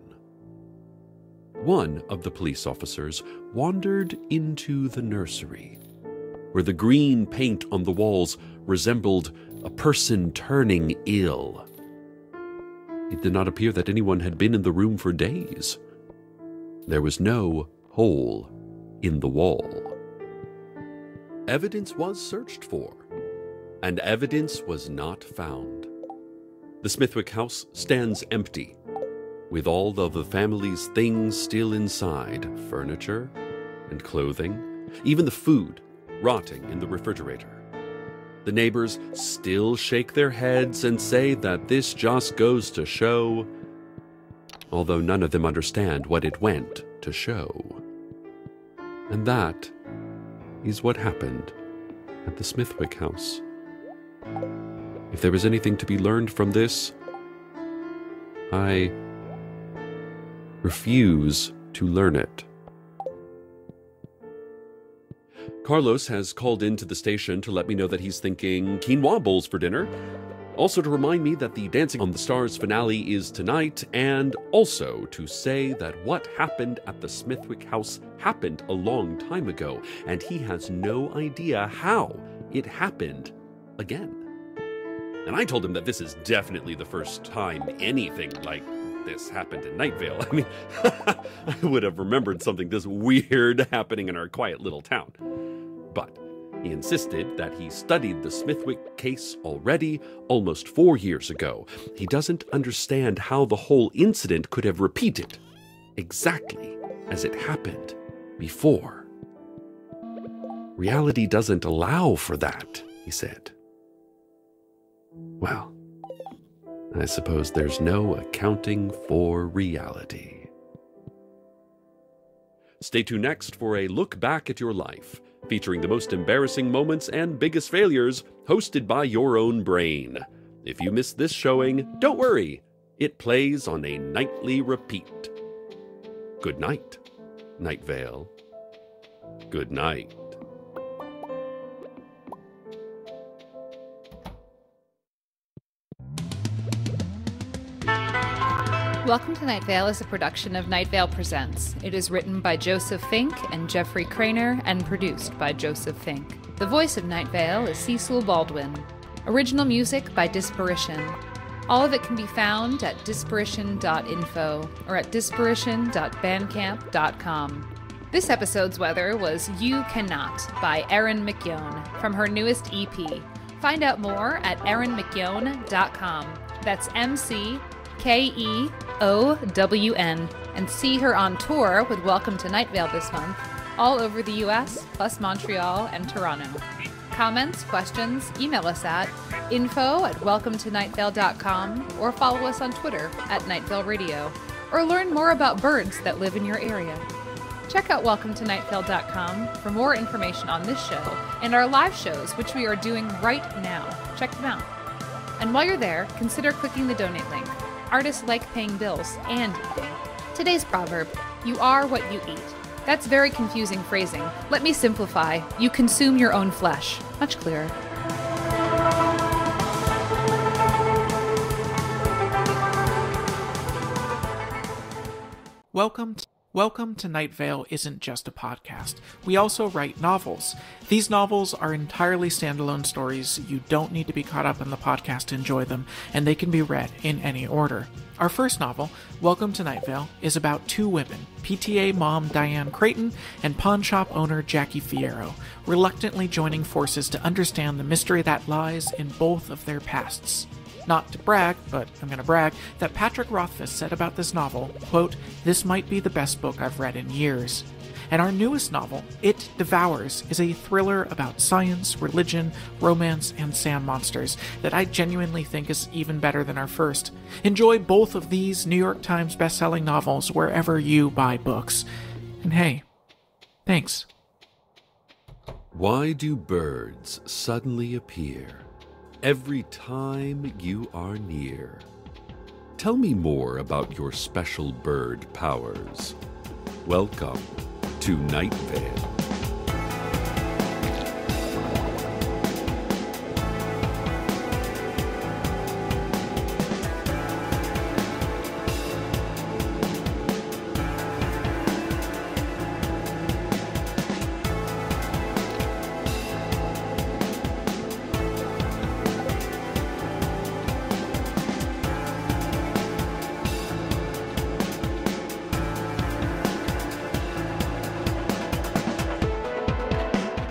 One of the police officers wandered into the nursery, where the green paint on the walls resembled a person turning ill. It did not appear that anyone had been in the room for days. There was no hole in the wall. Evidence was searched for, and evidence was not found. The Smithwick house stands empty, with all of the family's things still inside, furniture and clothing, even the food rotting in the refrigerator. The neighbors still shake their heads and say that this just goes to show, although none of them understand what it went to show. And that is what happened at the Smithwick house. If there was anything to be learned from this, I refuse to learn it. Carlos has called into the station to let me know that he's thinking quinoa bowls for dinner. Also to remind me that the Dancing on the Stars finale is tonight, and also to say that what happened at the Smithwick house happened a long time ago, and he has no idea how it happened again. And I told him that this is definitely the first time anything like this happened in Night Vale. I mean, I would have remembered something this weird happening in our quiet little town. But he insisted that he studied the Smithwick case already almost 4 years ago. He doesn't understand how the whole incident could have repeated exactly as it happened before. Reality doesn't allow for that, he said. Well, I suppose there's no accounting for reality. Stay tuned next for a look back at your life, featuring the most embarrassing moments and biggest failures, hosted by your own brain. If you missed this showing, don't worry. It plays on a nightly repeat. Good night, Night Vale. Good night. Welcome to Night Vale is a production of Night Vale Presents. It is written by Joseph Fink and Jeffrey Craner and produced by Joseph Fink. The voice of Night Vale is Cecil Baldwin. Original music by Disparition. All of it can be found at disparition.info or at disparition.bandcamp.com. This episode's weather was You Cannot by Erin McYown from her newest EP. Find out more at erinmcyown.com. That's MCKEOWN, and see her on tour with Welcome to Night Vale this month, all over the US, plus Montreal and Toronto. Comments, questions, email us at info@welcometonightVale.com or follow us on Twitter @NightVale Radio, or learn more about birds that live in your area. Check out welcometonightVale.com for more information on this show and our live shows, which we are doing right now. Check them out. And while you're there, consider clicking the donate link. Artists like paying bills and eating. Today's proverb, you are what you eat. That's very confusing phrasing. Let me simplify. You consume your own flesh. Much clearer. Welcome to Night Vale isn't just a podcast. We also write novels. These novels are entirely standalone stories. You don't need to be caught up in the podcast to enjoy them, and they can be read in any order. Our first novel, Welcome to Night Vale, is about two women, PTA mom Diane Creighton and pawn shop owner Jackie Fierro, reluctantly joining forces to understand the mystery that lies in both of their pasts. Not to brag, but I'm going to brag, that Patrick Rothfuss said about this novel, quote, "This might be the best book I've read in years." And our newest novel, It Devours, is a thriller about science, religion, romance, and sand monsters that I genuinely think is even better than our first. Enjoy both of these New York Times best-selling novels wherever you buy books. And hey, thanks. Why do birds suddenly appear every time you are near? Tell me more about your special bird powers. Welcome to Night Vale.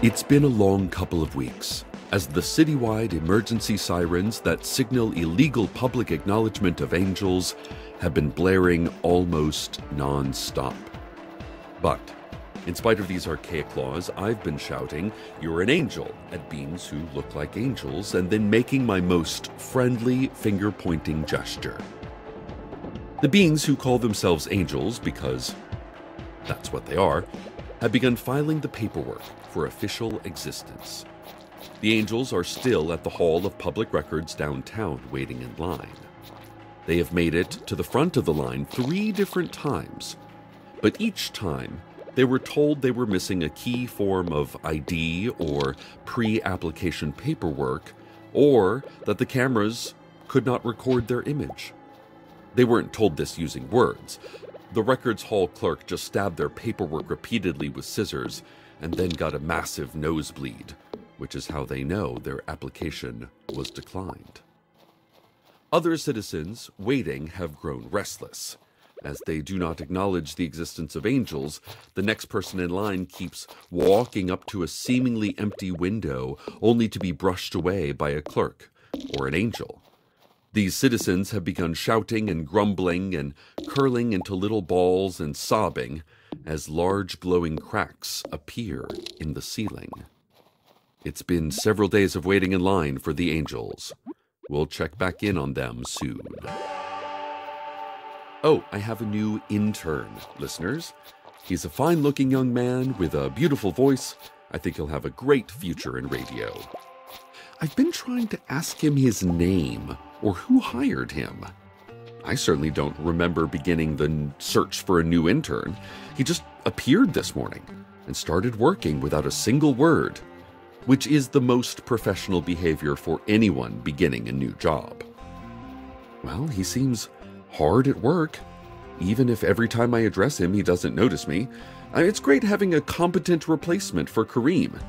It's been a long couple of weeks, as the citywide emergency sirens that signal illegal public acknowledgement of angels have been blaring almost non-stop. But, in spite of these archaic laws, I've been shouting, "You're an angel," at beings who look like angels, and then making my most friendly finger-pointing gesture. The beings who call themselves angels, because that's what they are, have begun filing the paperwork for official existence. The angels are still at the Hall of Public Records downtown waiting in line. They have made it to the front of the line 3 different times, but each time they were told they were missing a key form of ID or pre-application paperwork, or that the cameras could not record their image. They weren't told this using words. The records hall clerk just stabbed their paperwork repeatedly with scissors and then got a massive nosebleed, which is how they know their application was declined. Other citizens waiting have grown restless. As they do not acknowledge the existence of angels, the next person in line keeps walking up to a seemingly empty window only to be brushed away by a clerk or an angel. These citizens have begun shouting and grumbling and curling into little balls and sobbing as large glowing cracks appear in the ceiling. It's been several days of waiting in line for the angels. We'll check back in on them soon. Oh, I have a new intern, listeners. He's a fine-looking young man with a beautiful voice. I think he'll have a great future in radio. I've been trying to ask him his name or who hired him. I certainly don't remember beginning the search for a new intern. He just appeared this morning and started working without a single word, which is the most professional behavior for anyone beginning a new job. Well, he seems hard at work, even if every time I address him he doesn't notice me. It's great having a competent replacement for Kareem,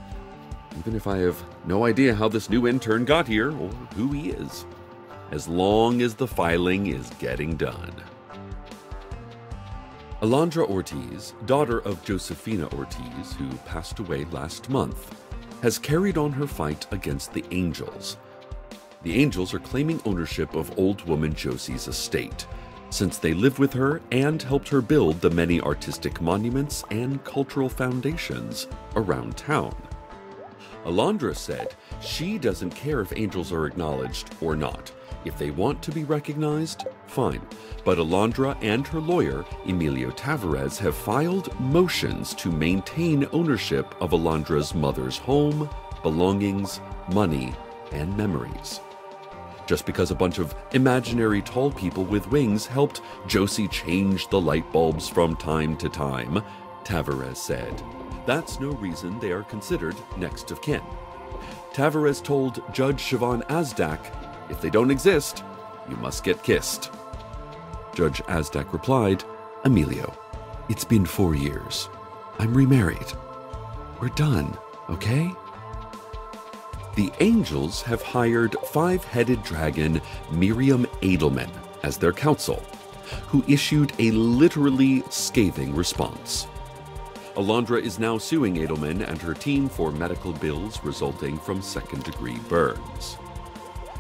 even if I have no idea how this new intern got here or who he is, as long as the filing is getting done. Alondra Ortiz, daughter of Josefina Ortiz, who passed away last month, has carried on her fight against the Angels. The Angels are claiming ownership of old woman Josie's estate, since they live with her and helped her build the many artistic monuments and cultural foundations around town. Alondra said she doesn't care if angels are acknowledged or not. If they want to be recognized, fine. But Alondra and her lawyer, Emilio Tavares, have filed motions to maintain ownership of Alondra's mother's home, belongings, money, and memories. Just because a bunch of imaginary tall people with wings helped Josie change the light bulbs from time to time, Tavares said, that's no reason they are considered next of kin. Tavares told Judge Siobhan Azdak, if they don't exist, you must get kissed. Judge Azdak replied, Emilio, it's been 4 years. I'm remarried. We're done, okay? The Angels have hired five-headed dragon Miriam Edelman as their counsel, who issued a literally scathing response. Alondra is now suing Edelman and her team for medical bills resulting from second-degree burns.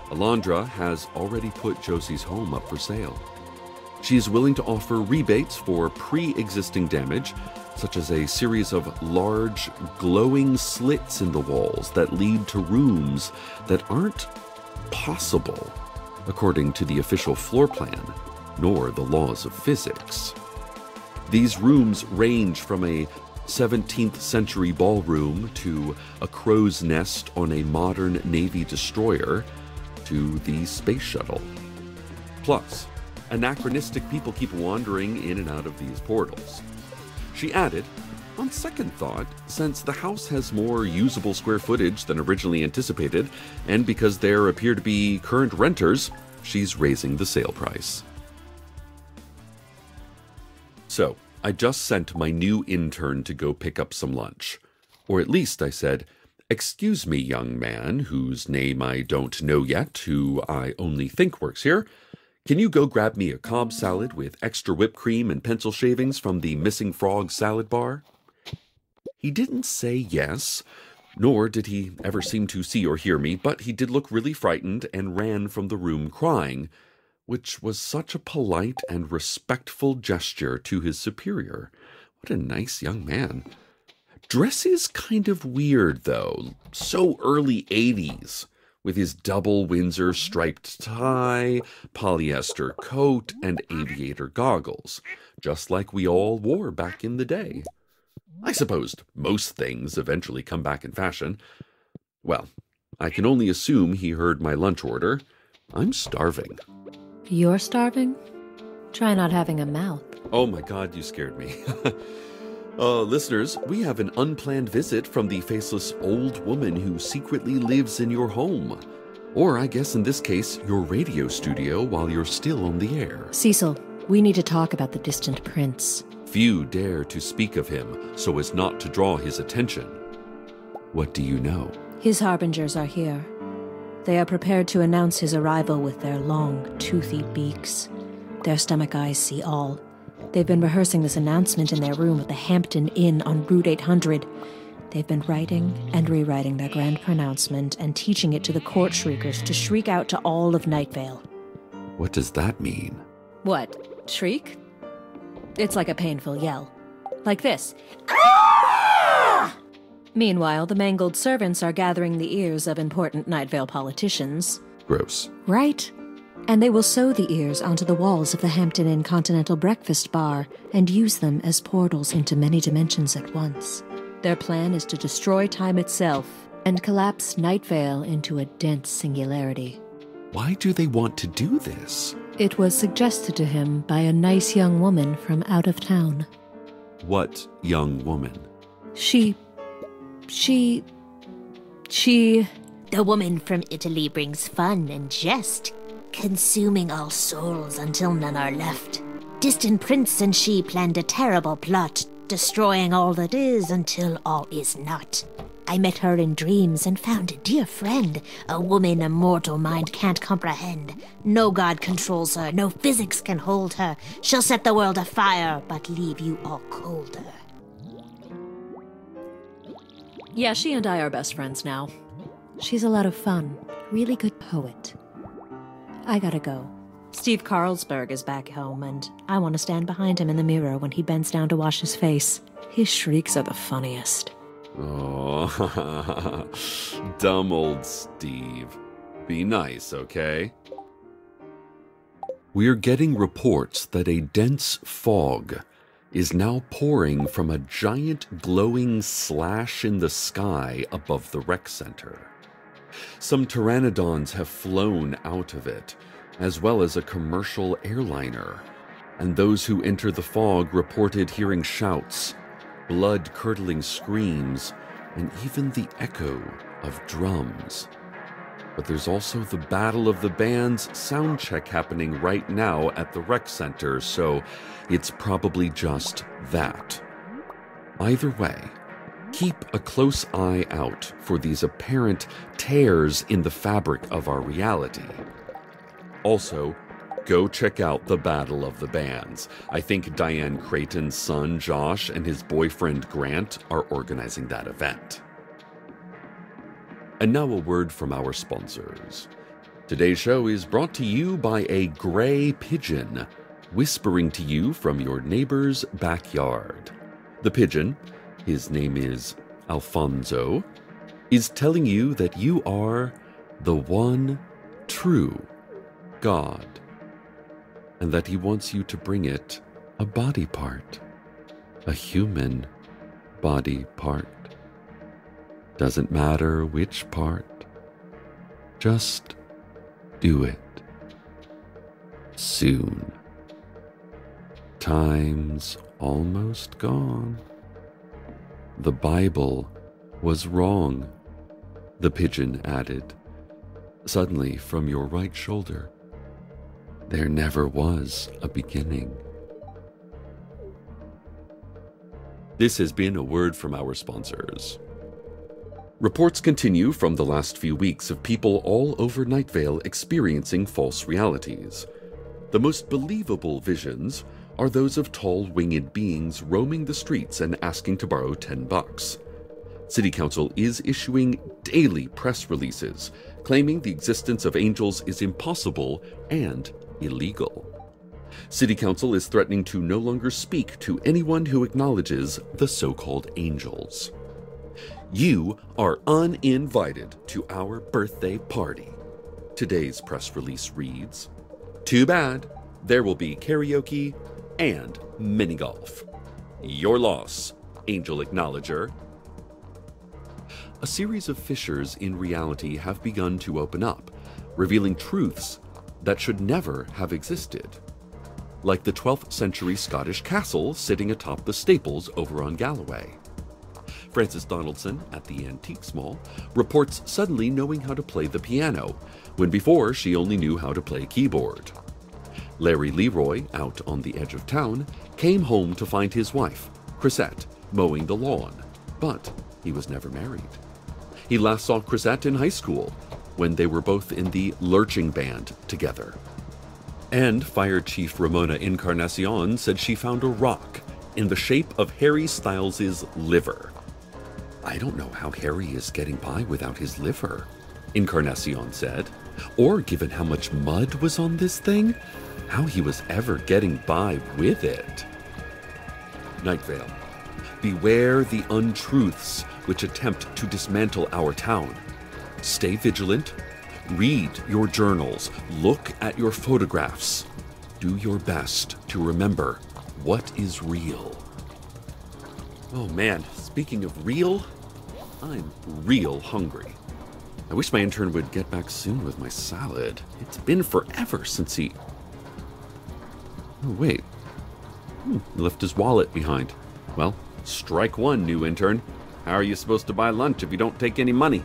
Alondra has already put Josie's home up for sale. She is willing to offer rebates for pre-existing damage, such as a series of large, glowing slits in the walls that lead to rooms that aren't possible, according to the official floor plan, nor the laws of physics. These rooms range from a 17th century ballroom to a crow's nest on a modern Navy destroyer to the space shuttle. Plus, anachronistic people keep wandering in and out of these portals. She added, on second thought, since the house has more usable square footage than originally anticipated, and because there appear to be current renters, she's raising the sale price. So, I just sent my new intern to go pick up some lunch. Or at least I said, excuse me, young man, whose name I don't know yet, who I only think works here. Can you go grab me a Cobb salad with extra whipped cream and pencil shavings from the Missing Frog salad bar? He didn't say yes, nor did he ever seem to see or hear me, but he did look really frightened and ran from the room crying, which was such a polite and respectful gesture to his superior. What a nice young man. Dress is kind of weird, though. So early 80s, with his double Windsor striped tie, polyester coat, and aviator goggles, just like we all wore back in the day. I suppose most things eventually come back in fashion. Well, I can only assume he heard my lunch order. I'm starving. You're starving? Try not having a mouth. Oh my God, you scared me. Listeners, we have an unplanned visit from the faceless old woman who secretly lives in your home. Or I guess in this case, your radio studio while you're still on the air. Cecil, we need to talk about the distant prince. Few dare to speak of him so as not to draw his attention. What do you know? His harbingers are here. They are prepared to announce his arrival with their long, toothy beaks. Their stomach eyes see all. They've been rehearsing this announcement in their room at the Hampton Inn on Route 800. They've been writing and rewriting their grand pronouncement and teaching it to the court shriekers to shriek out to all of Night Vale. What does that mean? What? Shriek? It's like a painful yell. Like this. Meanwhile, the mangled servants are gathering the ears of important Night Vale politicians. Gross. Right. And they will sew the ears onto the walls of the Hampton Inn Continental Breakfast Bar and use them as portals into many dimensions at once. Their plan is to destroy time itself and collapse Night Vale into a dense singularity. Why do they want to do this? It was suggested to him by a nice young woman from out of town. What young woman? She... The woman from Italy brings fun and jest, consuming all souls until none are left. Distant Prince and she planned a terrible plot, destroying all that is until all is not. I met her in dreams and found a dear friend, a woman a mortal mind can't comprehend. No god controls her, no physics can hold her. She'll set the world afire, but leave you all colder. Yeah, she and I are best friends now. She's a lot of fun, really good poet. I gotta go. Steve Carlsberg is back home, and I want to stand behind him in the mirror when he bends down to wash his face. His shrieks are the funniest. Oh, dumb old Steve. Be nice, okay? We're getting reports that a dense fog is now pouring from a giant glowing slash in the sky above the rec center. Some pteranodons have flown out of it, as well as a commercial airliner, and those who enter the fog reported hearing shouts, blood-curdling screams, and even the echo of drums. But there's also the Battle of the Bands sound check happening right now at the rec center, so it's probably just that. Either way, keep a close eye out for these apparent tears in the fabric of our reality. Also, go check out the Battle of the Bands. I think Diane Creighton's son, Josh, and his boyfriend, Grant, are organizing that event. And now a word from our sponsors. Today's show is brought to you by a gray pigeon, whispering to you from your neighbor's backyard. The pigeon, his name is Alfonso, is telling you that you are the one true God, and that he wants you to bring it a body part, a human body part. Doesn't matter which part, just do it. Soon. Time's almost gone. The Bible was wrong, the pigeon added. Suddenly, from your right shoulder, there never was a beginning. This has been a word from our sponsors. Reports continue from the last few weeks of people all over Night Vale experiencing false realities. The most believable visions are those of tall winged beings roaming the streets and asking to borrow $10. City Council is issuing daily press releases claiming the existence of angels is impossible and illegal. City Council is threatening to no longer speak to anyone who acknowledges the so-called angels. You are uninvited to our birthday party. Today's press release reads, "Too bad. There will be karaoke and mini golf. Your loss, Angel Acknowledger." A series of fissures in reality have begun to open up, revealing truths that should never have existed. Like the 12th century Scottish castle sitting atop the Staples over on Galloway. Frances Donaldson at the Antiques Mall reports suddenly knowing how to play the piano, when before she only knew how to play keyboard. Larry Leroy, out on the edge of town, came home to find his wife, Chrisette, mowing the lawn, but he was never married. He last saw Chrisette in high school, when they were both in the lurching band together. And Fire Chief Ramona Encarnacion said she found a rock in the shape of Harry Styles' liver. "I don't know how Harry is getting by without his liver," Encarnacion said, or given how much mud was on this thing, how he was ever getting by with it. Night Vale. Beware the untruths which attempt to dismantle our town. Stay vigilant. Read your journals. Look at your photographs. Do your best to remember what is real. Oh man, speaking of real, I'm real hungry. I wish my intern would get back soon with my salad. It's been forever since he... Oh, wait. He left his wallet behind. Well, strike one, new intern. How are you supposed to buy lunch if you don't take any money?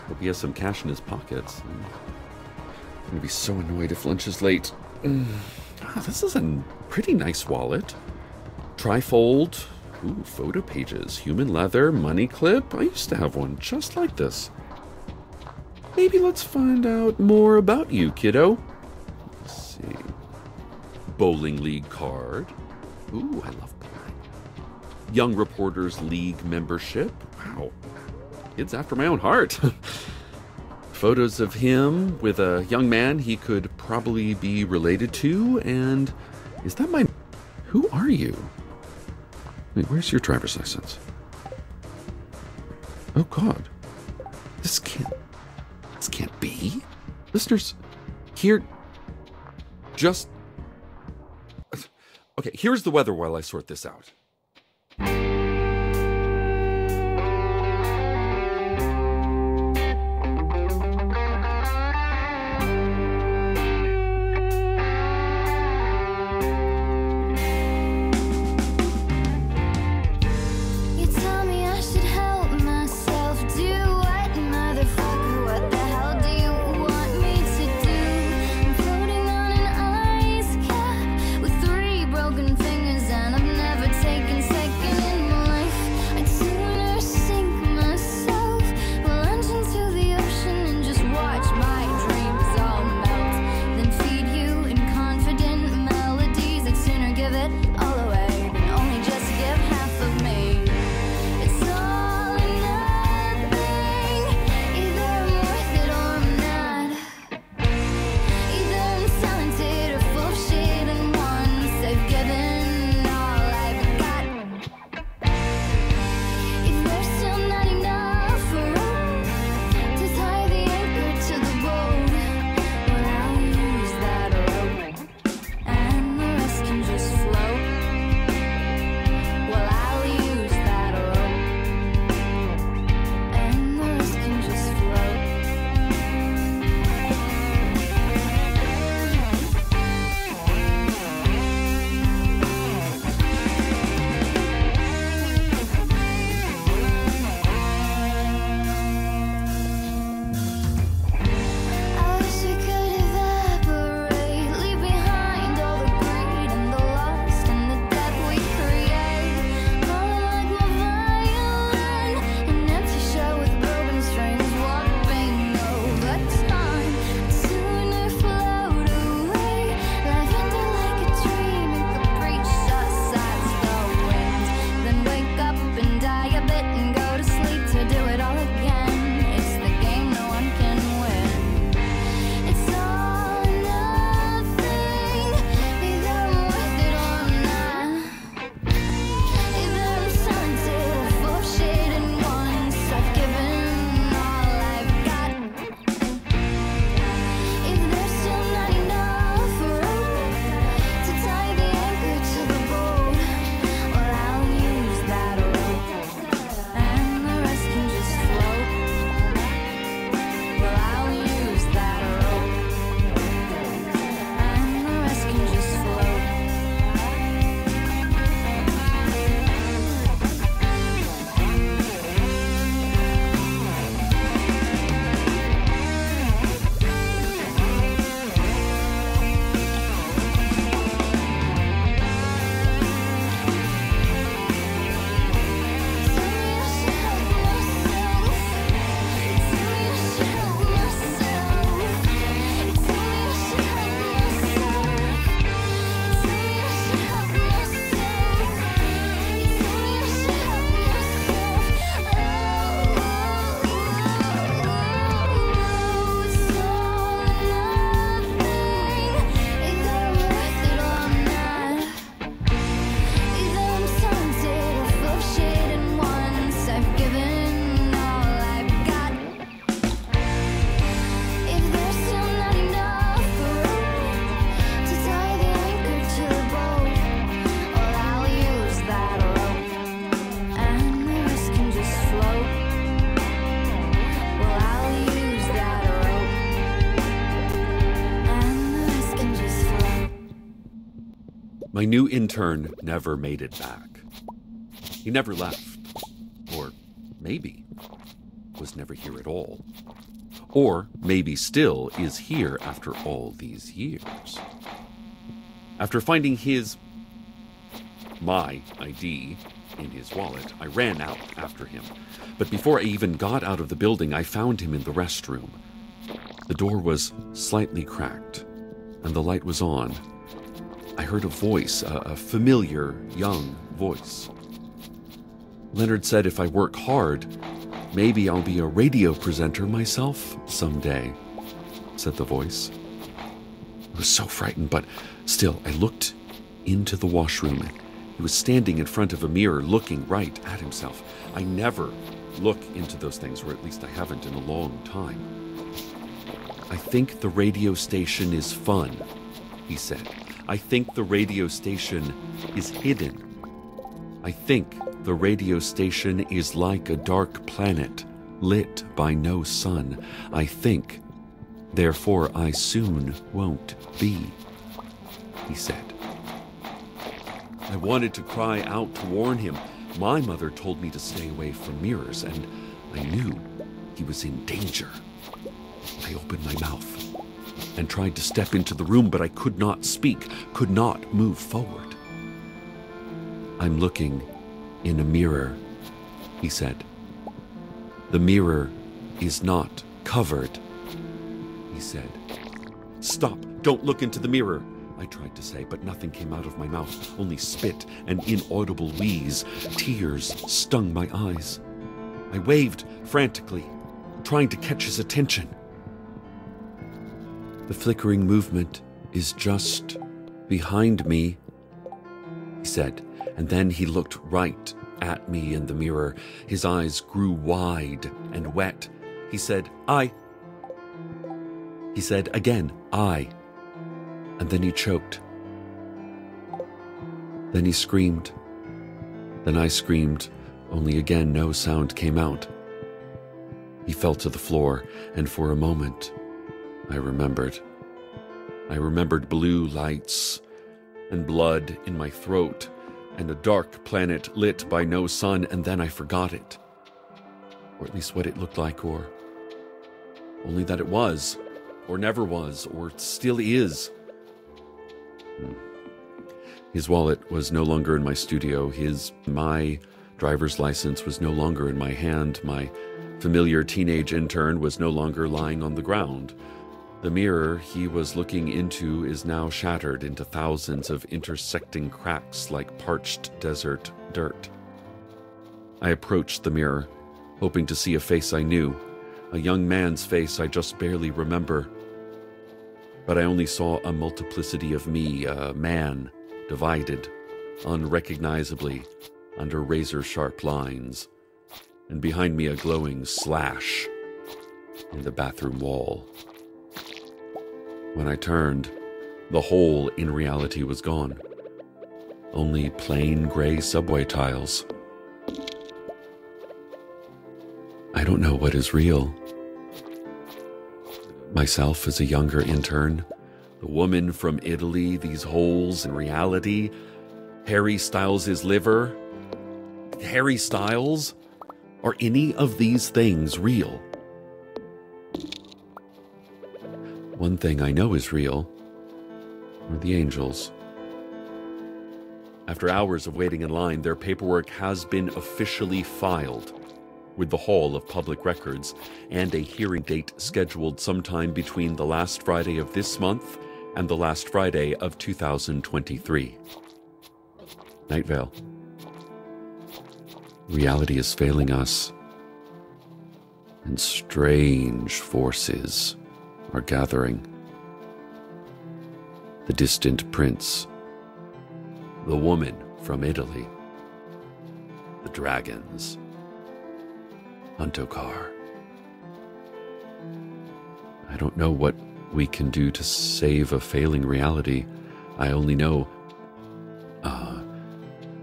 Hope he has some cash in his pockets. I'm gonna be so annoyed if lunch is late. This is a pretty nice wallet. Trifold. Ooh, photo pages. Human leather. Money clip. I used to have one just like this. Maybe let's find out more about you, kiddo. Let's see. Bowling League card. Ooh, I love bowling. Young Reporters League membership. Wow. Kids after my own heart. Photos of him with a young man he could probably be related to, and is that my... Who are you? Wait, where's your driver's license? Oh God. This can't be. Listeners, here... Just... Okay, here's the weather while I sort this out. Do what, motherfucker? What the hell do you My new intern never made it back. He never left. Or maybe was never here at all. Or maybe still is here after all these years. After finding my ID in his wallet, I ran out after him. But before I even got out of the building, I found him in the restroom. The door was slightly cracked, and the light was on. I heard a voice, a familiar, young voice. Leonard said if I work hard, maybe I'll be a radio presenter myself someday, said the voice. I was so frightened, but still, I looked into the washroom. He was standing in front of a mirror, looking right at himself. I never look into those things, or at least I haven't in a long time. I think the radio station is fun, he said. I think the radio station is hidden. I think the radio station is like a dark planet, lit by no sun. I think, therefore I soon won't be, he said. I wanted to cry out to warn him. My mother told me to stay away from mirrors, and I knew he was in danger. I opened my mouth and tried to step into the room, but I could not speak, could not move forward. I'm looking in a mirror, he said. The mirror is not covered, he said. Stop, don't look into the mirror, I tried to say, but nothing came out of my mouth, only spit and inaudible wheeze. Tears stung my eyes. I waved frantically, trying to catch his attention. The flickering movement is just behind me, he said, and then he looked right at me in the mirror. His eyes grew wide and wet. He said, I. He said again, I. And then he choked. Then he screamed. Then I screamed, only again no sound came out. He fell to the floor, and for a moment, I remembered. I remembered blue lights and blood in my throat and a dark planet lit by no sun, and then I forgot it. Or at least what it looked like, or only that it was, or never was, or still is. His wallet was no longer in my studio. My driver's license was no longer in my hand. My familiar teenage intern was no longer lying on the ground. The mirror he was looking into is now shattered into thousands of intersecting cracks like parched desert dirt. I approached the mirror, hoping to see a face I knew, a young man's face I just barely remember. But I only saw a multiplicity of me, a man, divided, unrecognizably, under razor-sharp lines, and behind me a glowing slash in the bathroom wall. When I turned, the hole in reality was gone. Only plain gray subway tiles. I don't know what is real. Myself as a younger intern, the woman from Italy, these holes in reality, Harry Styles' liver, Harry Styles? Are any of these things real? One thing I know is real are the angels. After hours of waiting in line, their paperwork has been officially filed with the Hall of Public Records, and a hearing date scheduled sometime between the last Friday of this month and the last Friday of 2023. Night Vale. Reality is failing us, and strange forces are gathering. The distant prince, the woman from Italy, the dragons, Huntokar. I don't know what we can do to save a failing reality. I only know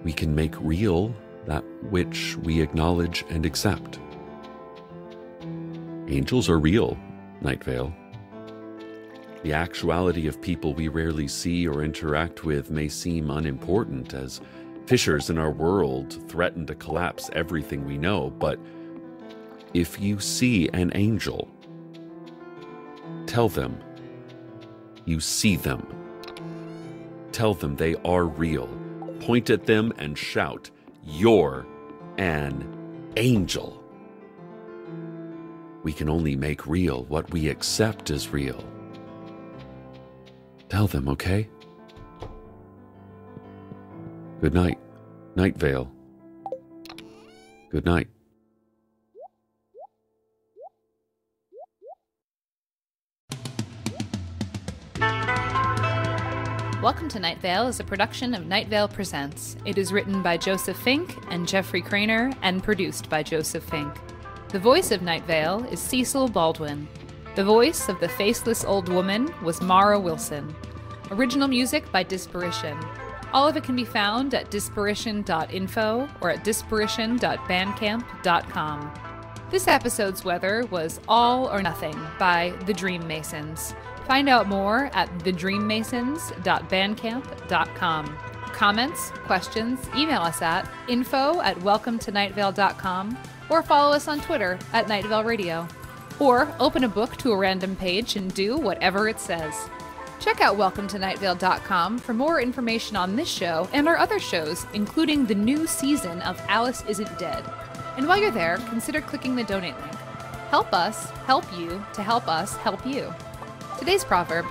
we can make real that which we acknowledge and accept. Angels are real, Night Vale. The actuality of people we rarely see or interact with may seem unimportant, as fissures in our world threaten to collapse everything we know, but if you see an angel, tell them you see them. Tell them they are real. Point at them and shout, "You're an angel." We can only make real what we accept as real. Tell them, okay? Good night, Night Vale. Good night. Welcome to Night Vale is a production of Night Vale Presents. It is written by Joseph Fink and Jeffrey Craner and produced by Joseph Fink. The voice of Night Vale is Cecil Baldwin. The voice of the faceless old woman was Mara Wilson. Original music by Disparition. All of it can be found at disparition.info or at disparition.bandcamp.com. This episode's weather was All or Nothing by The Dream Masons. Find out more at thedreammasons.bandcamp.com. Comments, questions, email us at info@welcometonightvale.com or follow us on Twitter at Night Vale Radio. Or open a book to a random page and do whatever it says. Check out welcometonightvale.com for more information on this show and our other shows, including the new season of Alice Isn't Dead. And while you're there, consider clicking the donate link. Help us help you to help us help you. Today's proverb: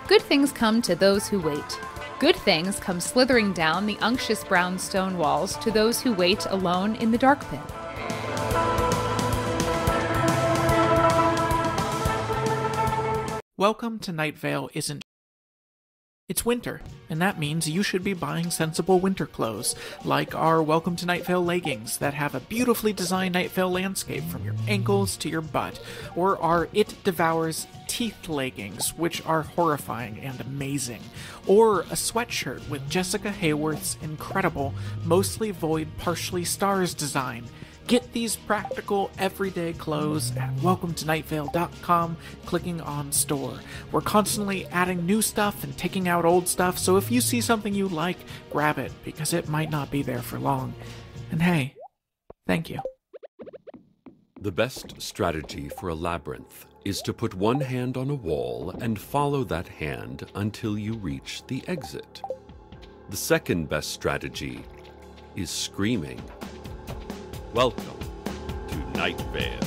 good things come to those who wait. Good things come slithering down the unctuous brown stone walls to those who wait alone in the dark pit. Welcome to Night Vale isn't. It's winter, and that means you should be buying sensible winter clothes, like our Welcome to Night Vale leggings that have a beautifully designed Night Vale landscape from your ankles to your butt, or our It Devours Teeth leggings, which are horrifying and amazing, or a sweatshirt with Jessica Hayworth's incredible, mostly void, partially stars design. Get these practical, everyday clothes at welcometonightvale.com, clicking on store. We're constantly adding new stuff and taking out old stuff, so if you see something you like, grab it, because it might not be there for long. And hey, thank you. The best strategy for a labyrinth is to put one hand on a wall and follow that hand until you reach the exit. The second best strategy is screaming. Welcome to Night Vale.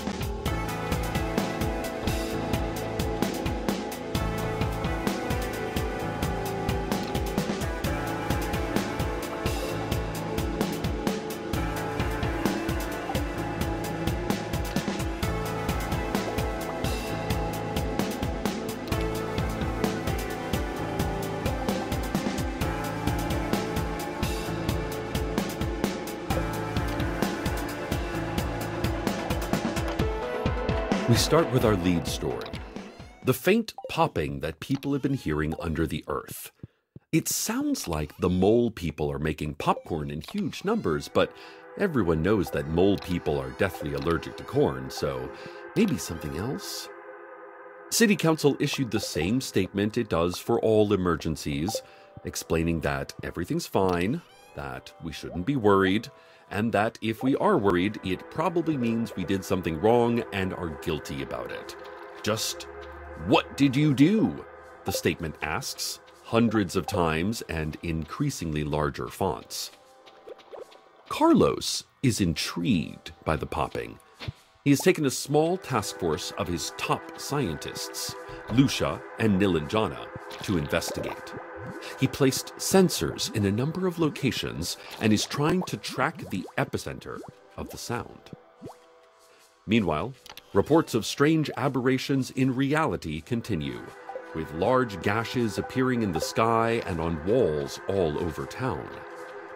We start with our lead story, the faint popping that people have been hearing under the earth. It sounds like the mole people are making popcorn in huge numbers, but everyone knows that mole people are deathly allergic to corn, so maybe something else? City Council issued the same statement it does for all emergencies, explaining that everything's fine, that we shouldn't be worried, and that if we are worried, it probably means we did something wrong and are guilty about it. Just, what did you do? The statement asks, hundreds of times and increasingly larger fonts. Carlos is intrigued by the popping. He has taken a small task force of his top scientists, Lucia and Nilanjana, to investigate. He placed sensors in a number of locations and is trying to track the epicenter of the sound. Meanwhile, reports of strange aberrations in reality continue, with large gashes appearing in the sky and on walls all over town.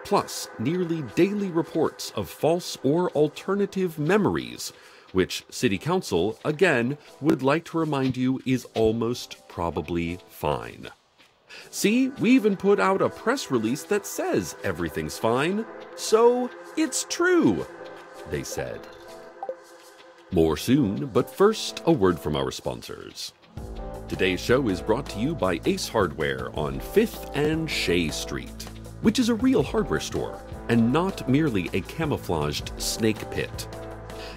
Plus, nearly daily reports of false or alternative memories, which City Council, again, would like to remind you is almost probably fine. See, we even put out a press release that says everything's fine, so it's true, they said. More soon, but first, a word from our sponsors. Today's show is brought to you by Ace Hardware on 5th and Shea Street, which is a real hardware store and not merely a camouflaged snake pit.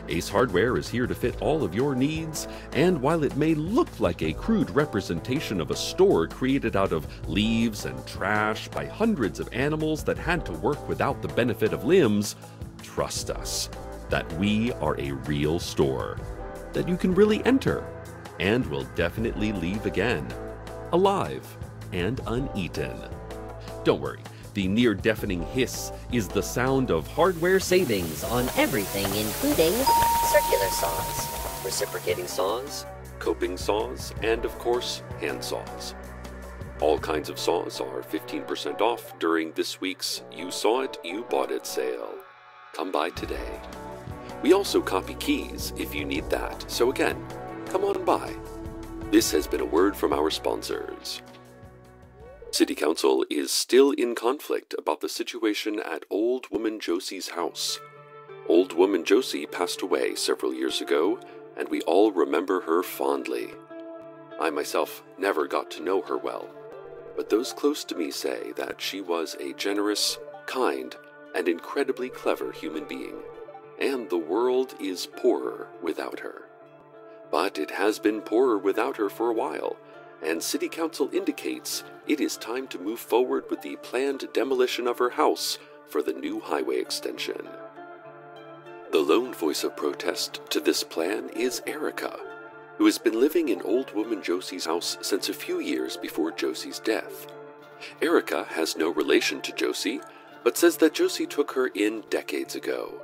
Ace Hardware is here to fit all of your needs, and while it may look like a crude representation of a store created out of leaves and trash by hundreds of animals that had to work without the benefit of limbs, trust us that we are a real store that you can really enter and will definitely leave again, alive and uneaten. Don't worry. The near-deafening hiss is the sound of hardware savings on everything, including circular saws, reciprocating saws, coping saws, and of course, hand saws. All kinds of saws are 15% off during this week's You Saw It, You Bought It sale. Come by today. We also copy keys if you need that, so again, come on by. This has been a word from our sponsors. City Council is still in conflict about the situation at Old Woman Josie's house. Old Woman Josie passed away several years ago, and we all remember her fondly. I myself never got to know her well, but those close to me say that she was a generous, kind, and incredibly clever human being, and the world is poorer without her. But it has been poorer without her for a while, and City Council indicates it is time to move forward with the planned demolition of her house for the new highway extension. The lone voice of protest to this plan is Erica, who has been living in Old Woman Josie's house since a few years before Josie's death. Erica has no relation to Josie, but says that Josie took her in decades ago.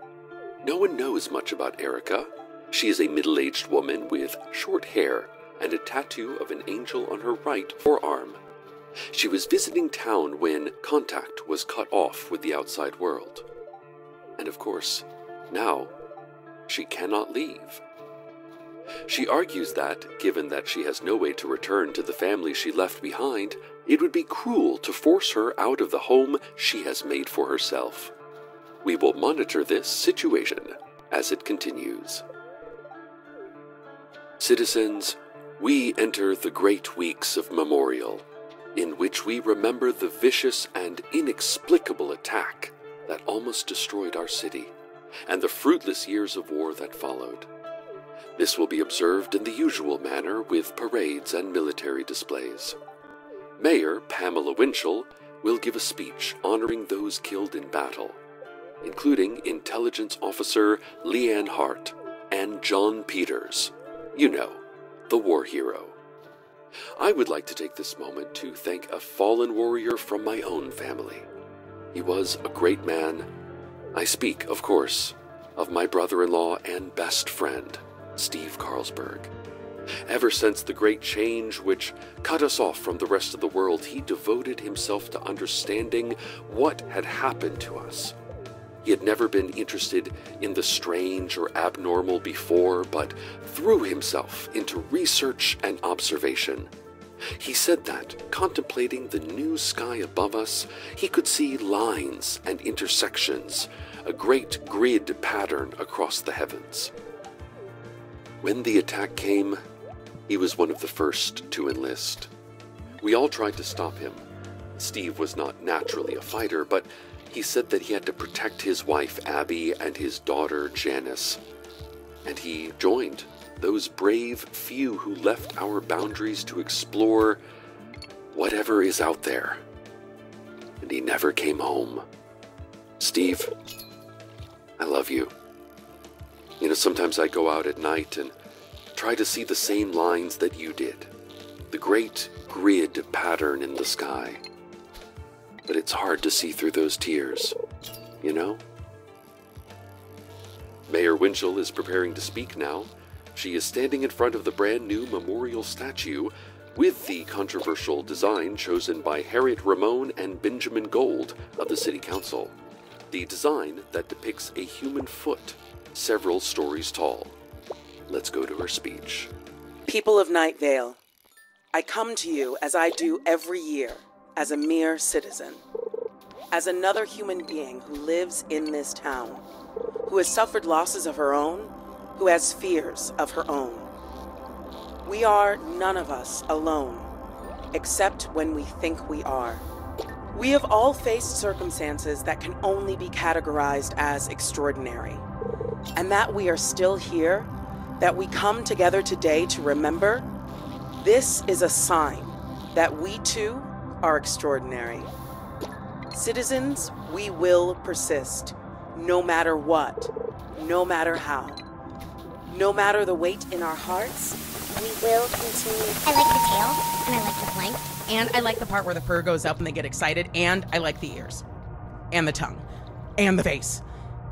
No one knows much about Erica. She is a middle-aged woman with short hair and a tattoo of an angel on her right forearm. She was visiting town when contact was cut off with the outside world. And of course, now, she cannot leave. She argues that, given that she has no way to return to the family she left behind, it would be cruel to force her out of the home she has made for herself. We will monitor this situation as it continues. Citizens, we enter the great weeks of Memorial, in which we remember the vicious and inexplicable attack that almost destroyed our city, and the fruitless years of war that followed. This will be observed in the usual manner with parades and military displays. Mayor Pamela Winchell will give a speech honoring those killed in battle, including Intelligence Officer Leanne Hart and John Peters, you know, the war hero. I would like to take this moment to thank a fallen warrior from my own family. He was a great man. I speak, of course, of my brother-in-law and best friend, Steve Carlsberg. Ever since the great change which cut us off from the rest of the world, he devoted himself to understanding what had happened to us. He had never been interested in the strange or abnormal before, but threw himself into research and observation. He said that, contemplating the new sky above us, he could see lines and intersections, a great grid pattern across the heavens. When the attack came, he was one of the first to enlist. We all tried to stop him. Steve was not naturally a fighter, but he said that he had to protect his wife Abby and his daughter Janice. And he joined those brave few who left our boundaries to explore whatever is out there. And he never came home. Steve, I love you. You know, sometimes I go out at night and try to see the same lines that you did. The great grid pattern in the sky. But it's hard to see through those tears, you know? Mayor Winchell is preparing to speak now. She is standing in front of the brand new memorial statue with the controversial design chosen by Harriet Ramone and Benjamin Gold of the City Council. The design that depicts a human foot, several stories tall. Let's go to her speech. People of Night Vale, I come to you as I do every year, as a mere citizen, as another human being who lives in this town, who has suffered losses of her own, who has fears of her own. We are none of us alone, except when we think we are. We have all faced circumstances that can only be categorized as extraordinary. And that we are still here, that we come together today to remember, this is a sign that we too are extraordinary. Citizens, we will persist, no matter what, no matter how. No matter the weight in our hearts, we will continue. I like the tail, and I like the flank. And I like the part where the fur goes up and they get excited, and I like the ears, and the tongue, and the face.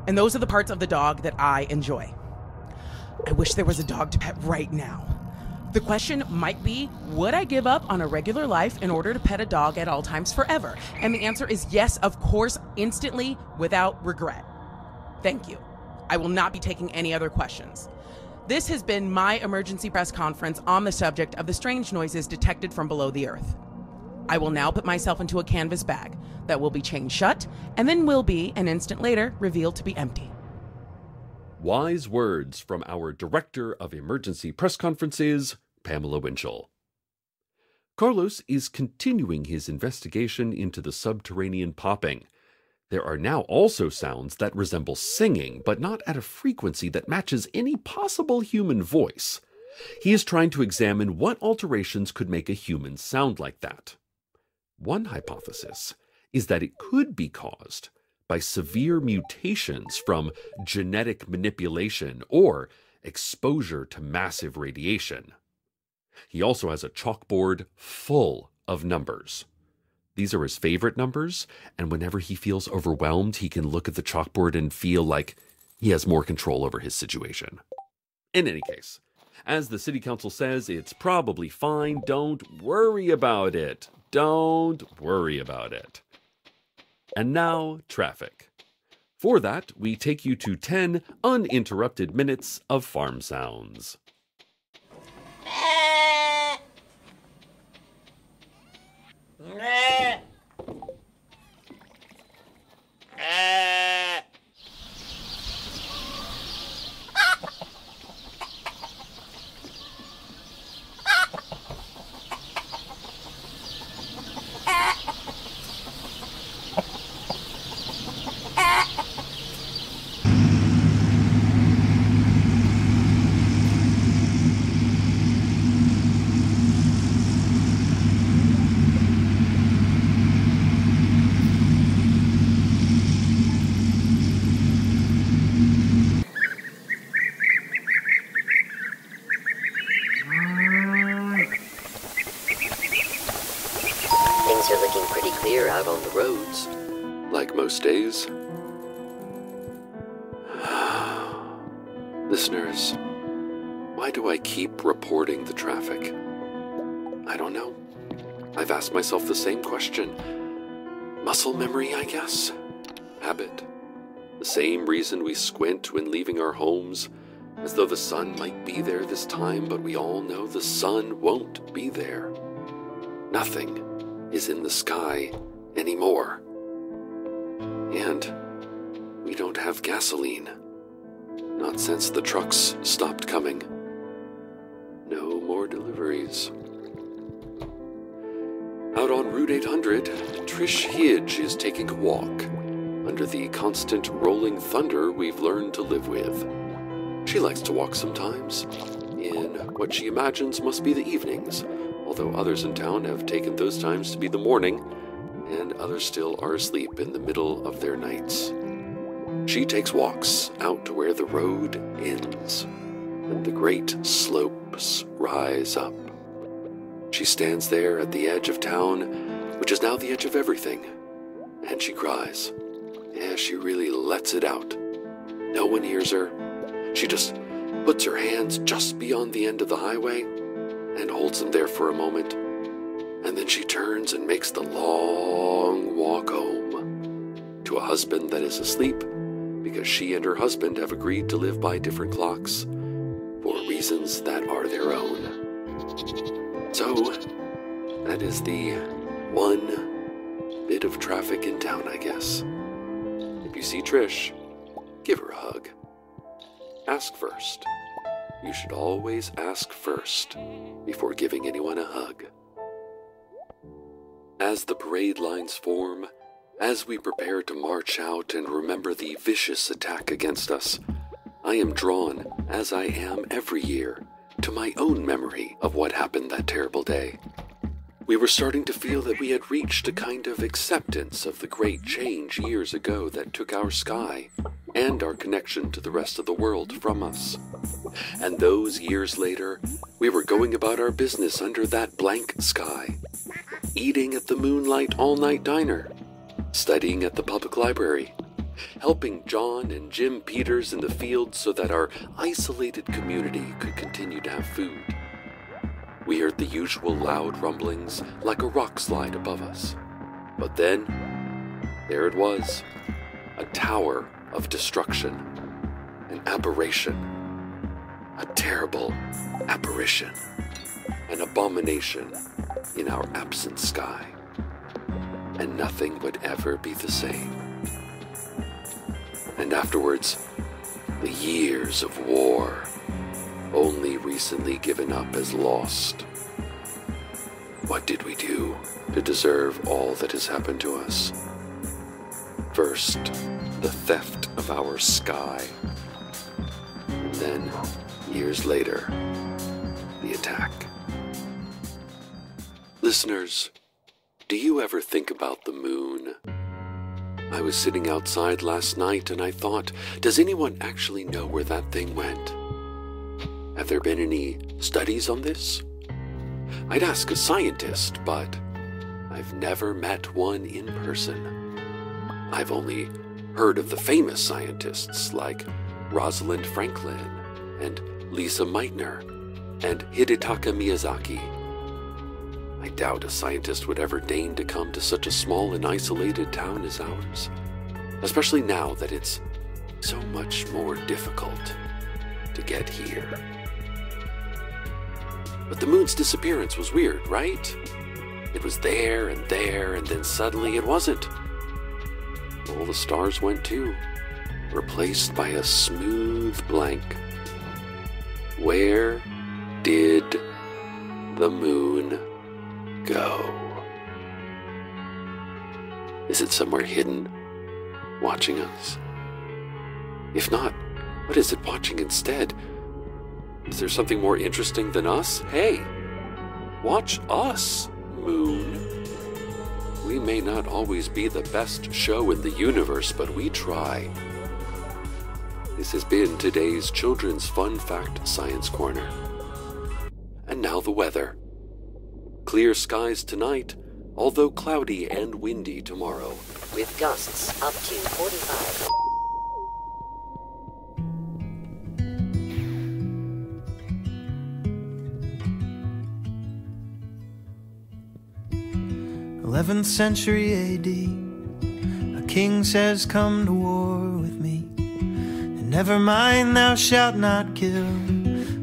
And those are the parts of the dog that I enjoy. I wish there was a dog to pet right now. The question might be, would I give up on a regular life in order to pet a dog at all times forever? And the answer is yes, of course, instantly, without regret. Thank you. I will not be taking any other questions. This has been my emergency press conference on the subject of the strange noises detected from below the earth. I will now put myself into a canvas bag that will be chained shut and then will be, an instant later, revealed to be empty. Wise words from our Director of Emergency Press Conferences, Pamela Winchell. Carlos is continuing his investigation into the subterranean popping. There are now also sounds that resemble singing, but not at a frequency that matches any possible human voice. He is trying to examine what alterations could make a human sound like that. One hypothesis is that it could be caused by severe mutations from genetic manipulation or exposure to massive radiation. He also has a chalkboard full of numbers. These are his favorite numbers, and whenever he feels overwhelmed, he can look at the chalkboard and feel like he has more control over his situation. In any case, as the city council says, it's probably fine. Don't worry about it. Don't worry about it. And now, traffic. For that, we take you to 10 uninterrupted minutes of farm sounds. Things are looking pretty clear out on the roads. Like most days. Listeners, why do I keep reporting the traffic? I don't know. I've asked myself the same question. Muscle memory, I guess? Habit. The same reason we squint when leaving our homes, as though the sun might be there this time, but we all know the sun won't be there. Nothing is in the sky anymore. And we don't have gasoline. Not since the trucks stopped coming. No more deliveries. Out on Route 800, Trish Hidge is taking a walk under the constant rolling thunder we've learned to live with. She likes to walk sometimes, in what she imagines must be the evenings, although others in town have taken those times to be the morning, and others still are asleep in the middle of their nights. She takes walks out to where the road ends, and the great slopes rise up. She stands there at the edge of town, which is now the edge of everything, and she cries. Yeah, she really lets it out. No one hears her. She just puts her hands just beyond the end of the highway and holds them there for a moment, and then she turns and makes the long walk home to a husband that is asleep because she and her husband have agreed to live by different clocks for reasons that are their own. So, that is the one bit of traffic in town, I guess. If you see Trish, give her a hug. Ask first. you should always ask first before giving anyone a hug. As the parade lines form, as we prepare to march out and remember the vicious attack against us, I am drawn, as I am every year, to my own memory of what happened that terrible day. We were starting to feel that we had reached a kind of acceptance of the great change years ago that took our sky and our connection to the rest of the world from us. And those years later, we were going about our business under that blank sky, eating at the Moonlight All-Night Diner, studying at the public library, helping John and Jim Peters in the field so that our isolated community could continue to have food. We heard the usual loud rumblings like a rock slide above us. But then, there it was, a tower of destruction, an aberration, a terrible apparition, an abomination in our absent sky. And nothing would ever be the same. And afterwards, the years of war, only recently given up as lost. What did we do to deserve all that has happened to us? First, the theft of our sky. And then, years later, the attack. Listeners, do you ever think about the moon? I was sitting outside last night and I thought, does anyone actually know where that thing went? Have there been any studies on this? I'd ask a scientist, but I've never met one in person. I've only heard of the famous scientists like Rosalind Franklin and Lisa Meitner and Hidetaka Miyazaki. I doubt a scientist would ever deign to come to such a small and isolated town as ours, especially now that it's so much more difficult to get here. But the moon's disappearance was weird, right? It was there, and then suddenly it wasn't. All the stars went too, replaced by a smooth blank. Where did the moon go? Is it somewhere hidden, watching us? If not, what is it watching instead? Is there something more interesting than us? Hey, watch us, moon. We may not always be the best show in the universe, but we try. This has been today's Children's Fun Fact Science Corner. And now the weather. Clear skies tonight, although cloudy and windy tomorrow. With gusts up to 45. '11th century AD, a king says, "Come to war with me, and never mind, thou shalt not kill.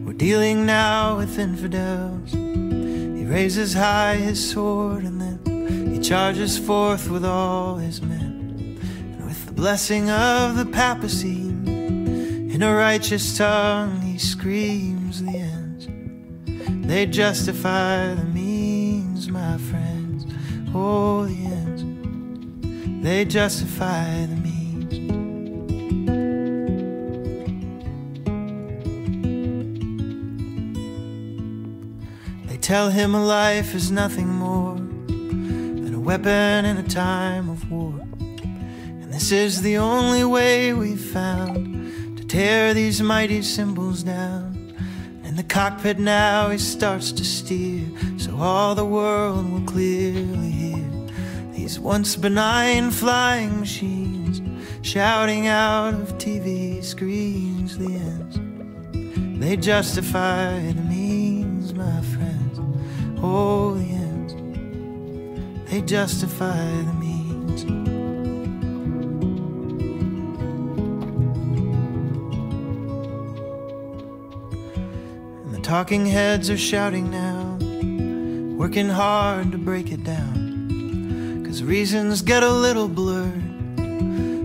We're dealing now with infidels." He raises high his sword, and then he charges forth with all his men, and with the blessing of the papacy, in a righteous tongue he screams the ends. They justify the means, my friends. Oh, the ends, they justify the means. They tell him a life is nothing more than a weapon in a time of war. And this is the only way we've found to tear these mighty symbols down. In the cockpit now he starts to steer, so all the world will clearly hear these once benign flying machines shouting out of TV screens the ends. They justify the means, my friends. Oh, the ends, they justify the means. And the talking heads are shouting now, working hard to break it down. 'Cause reasons get a little blurred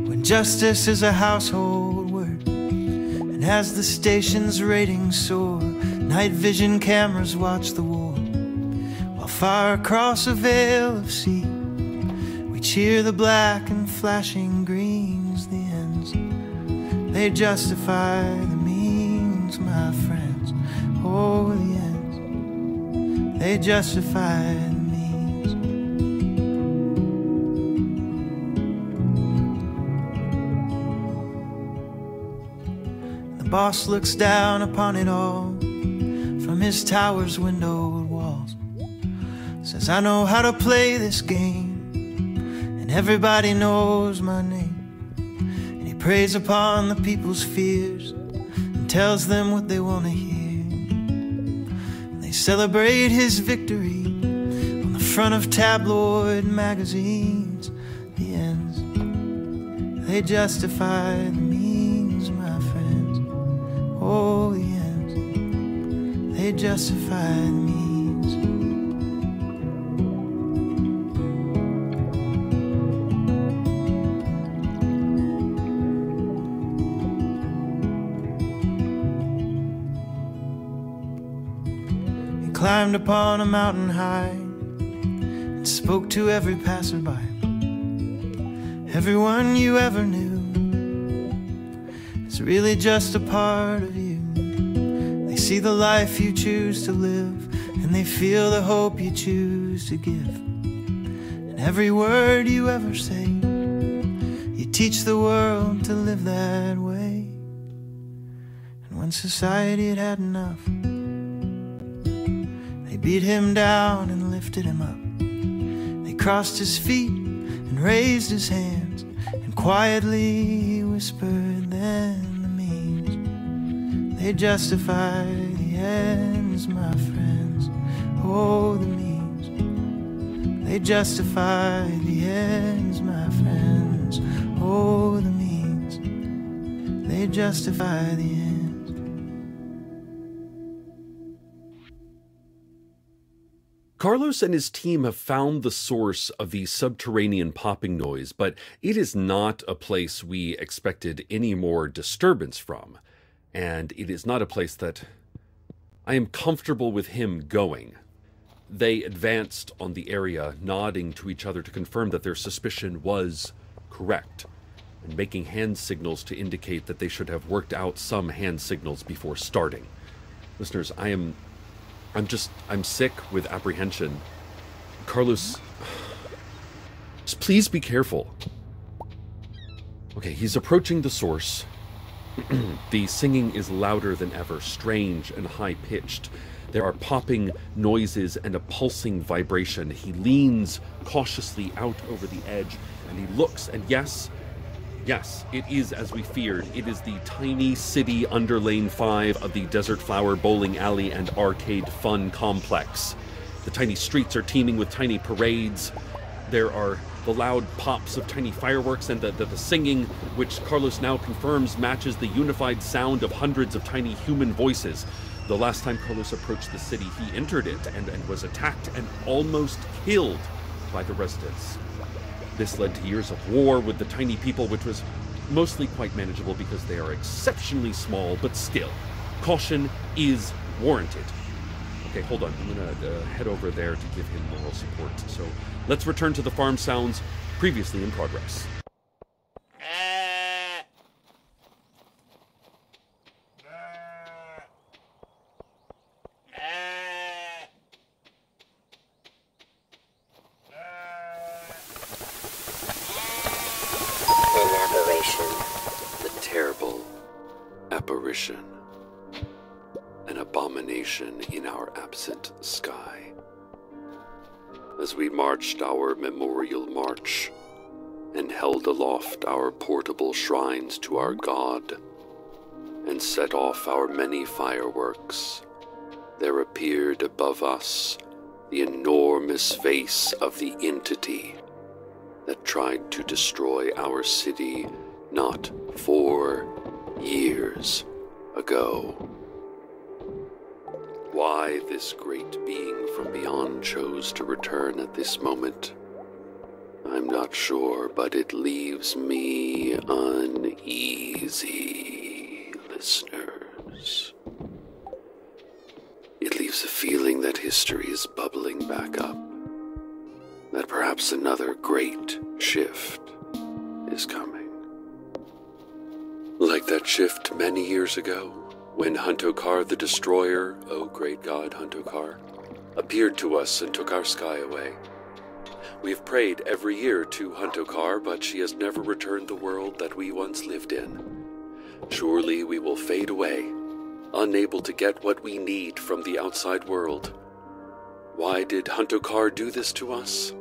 when justice is a household word. And And as the station's ratings soar, night vision cameras watch the war, while far across a veil of sea we cheer the black and flashing greens. The ends, they justify the means, my friends. Oh, the ends, they justify the means. The boss looks down upon it all from his tower's windowed walls, says, I know how to play this game, and everybody knows my name. And he preys upon the people's fears and tells them what they want to hear. And they celebrate his victory on the front of tabloid magazines. The ends, they justify the means, my friends. Oh, the ends, they justify the means. He climbed upon a mountain high and spoke to every passerby. Everyone you ever knew is really just a part of you. They see the life you choose to live, and they feel the hope you choose to give. And every word you ever say, you teach the world to live that way. And when society had had enough, they beat him down and lifted him up. They crossed his feet and raised his hands, and quietly he whispered, then the means, they justify the ends, my friends. Oh, the means, they justify the ends, my friends. Oh, the means, they justify the ends. Carlos and his team have found the source of the subterranean popping noise, but it is not a place we expected any more disturbance from, and it is not a place that I am comfortable with him going. They advanced on the area, nodding to each other to confirm that their suspicion was correct, and making hand signals to indicate that they should have worked out some hand signals before starting. Listeners, I'm sick with apprehension. Carlos, just please be careful. Okay, he's approaching the source. The singing is louder than ever, strange and high-pitched. There are popping noises and a pulsing vibration. He leans cautiously out over the edge, and he looks, and yes, it is as we feared. It is the tiny city under Lane 5 of the Desert Flower Bowling Alley and Arcade Fun Complex. The tiny streets are teeming with tiny parades. There are the loud pops of tiny fireworks, and the singing, which Carlos now confirms matches the unified sound of hundreds of tiny human voices. The last time Carlos approached the city, he entered it and was attacked and almost killed by the residents. This led to years of war with the tiny people, which was mostly quite manageable because they are exceptionally small, but still, caution is warranted. Okay, hold on. I'm going to head over there to give him moral support. So let's return to the farm sounds previously in progress. An abomination in our absent sky. As we marched our memorial march and held aloft our portable shrines to our God and set off our many fireworks, there appeared above us the enormous face of the entity that tried to destroy our city not 4 years ago. Why this great being from beyond chose to return at this moment, I'm not sure, but it leaves me uneasy. listeners. It leaves a feeling that history is bubbling back up, that perhaps another great shift is coming. Like that shift many years ago, when Huntokar the Destroyer, oh great god Huntokar, appeared to us and took our sky away. We've prayed every year to Huntokar, but she has never returned the world that we once lived in. Surely we will fade away, unable to get what we need from the outside world. Why did Huntokar do this to us?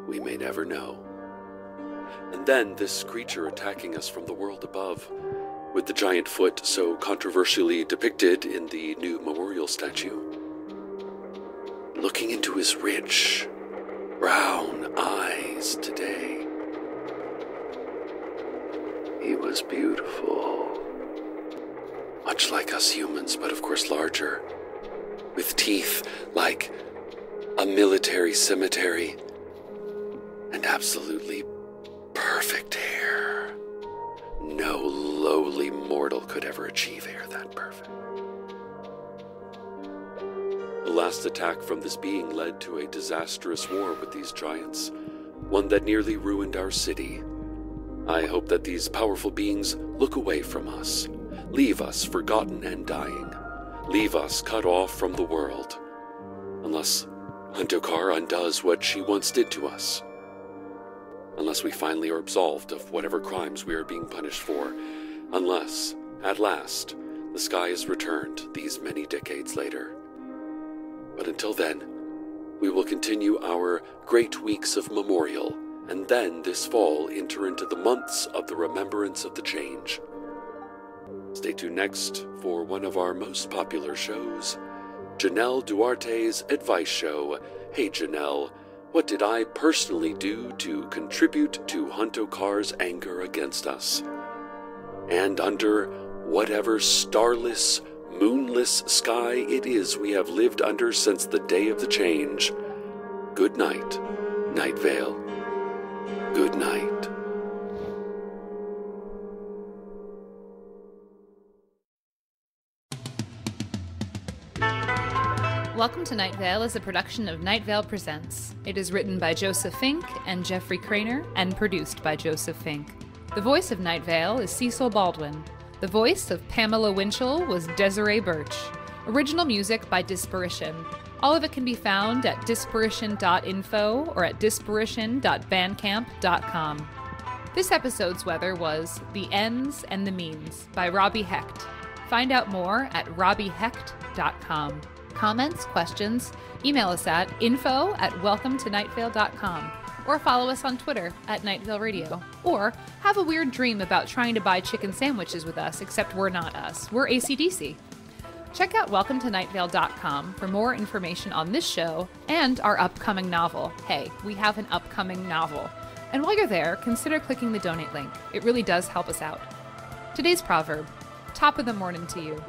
We may never know. And then this creature attacking us from the world above, with the giant foot so controversially depicted in the new memorial statue. Looking into his rich, brown eyes today, he was beautiful. Much like us humans, but of course larger, with teeth like a military cemetery, and absolutely perfect hair. No lowly mortal could ever achieve hair that perfect. The last attack from this being led to a disastrous war with these giants, one that nearly ruined our city. I hope that these powerful beings look away from us, leave us forgotten and dying, leave us cut off from the world, unless Huntokar undoes what she once did to us. Unless we finally are absolved of whatever crimes we are being punished for. Unless, at last, the sky is returned these many decades later. But until then, we will continue our great weeks of memorial, and then this fall enter into the months of the remembrance of the change. Stay tuned next for one of our most popular shows, Janelle Duarte's advice show, Hey Janelle, what did I personally do to contribute to Huntokar's anger against us? And under whatever starless, moonless sky it is we have lived under since the day of the change, good night, Night Vale. Good night. Welcome to Night Vale is a production of Night Vale Presents. It is written by Joseph Fink and Jeffrey Craner and produced by Joseph Fink. The voice of Night Vale is Cecil Baldwin. The voice of Pamela Winchell was Desiree Birch. Original music by Disparition. All of it can be found at disparition.info or at disparition.bandcamp.com. This episode's weather was The Ends and the Means by Robbie Hecht. Find out more at robbiehecht.com. Comments, questions, email us at info@welcometonightvale.com or follow us on Twitter at Night Vale Radio. Or have a weird dream about trying to buy chicken sandwiches with us, except we're not us. We're AC/DC. Check out welcometonightvale.com for more information on this show and our upcoming novel. Hey, we have an upcoming novel. And while you're there, consider clicking the donate link. It really does help us out. Today's proverb, top of the morning to you,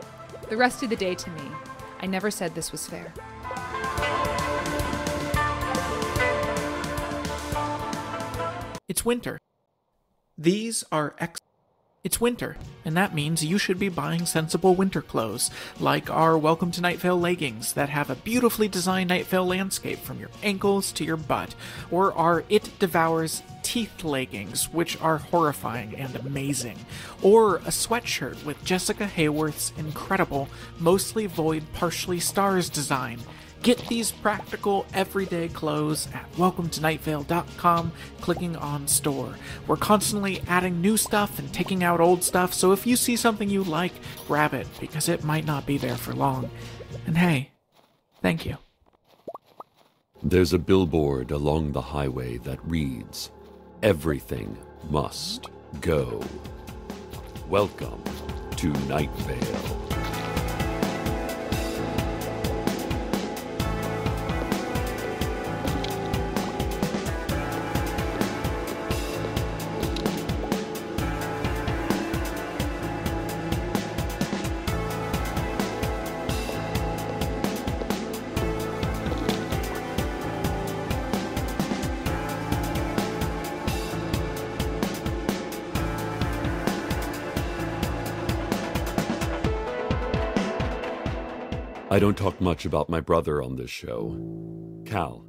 the rest of the day to me. I never said this was fair. It's winter. These are It's winter, and that means you should be buying sensible winter clothes, like our Welcome to Night Vale leggings that have a beautifully designed Night Vale landscape from your ankles to your butt, or our It Devours teeth leggings, which are horrifying and amazing, or a sweatshirt with Jessica Hayworth's incredible, mostly void, partially stars design. Get these practical, everyday clothes at welcometonightvale.com, clicking on store. We're constantly adding new stuff and taking out old stuff, so if you see something you like, grab it, because it might not be there for long. And hey, thank you. There's a billboard along the highway that reads, "Everything must go. Welcome to Night Vale." I don't talk much about my brother on this show, Cal.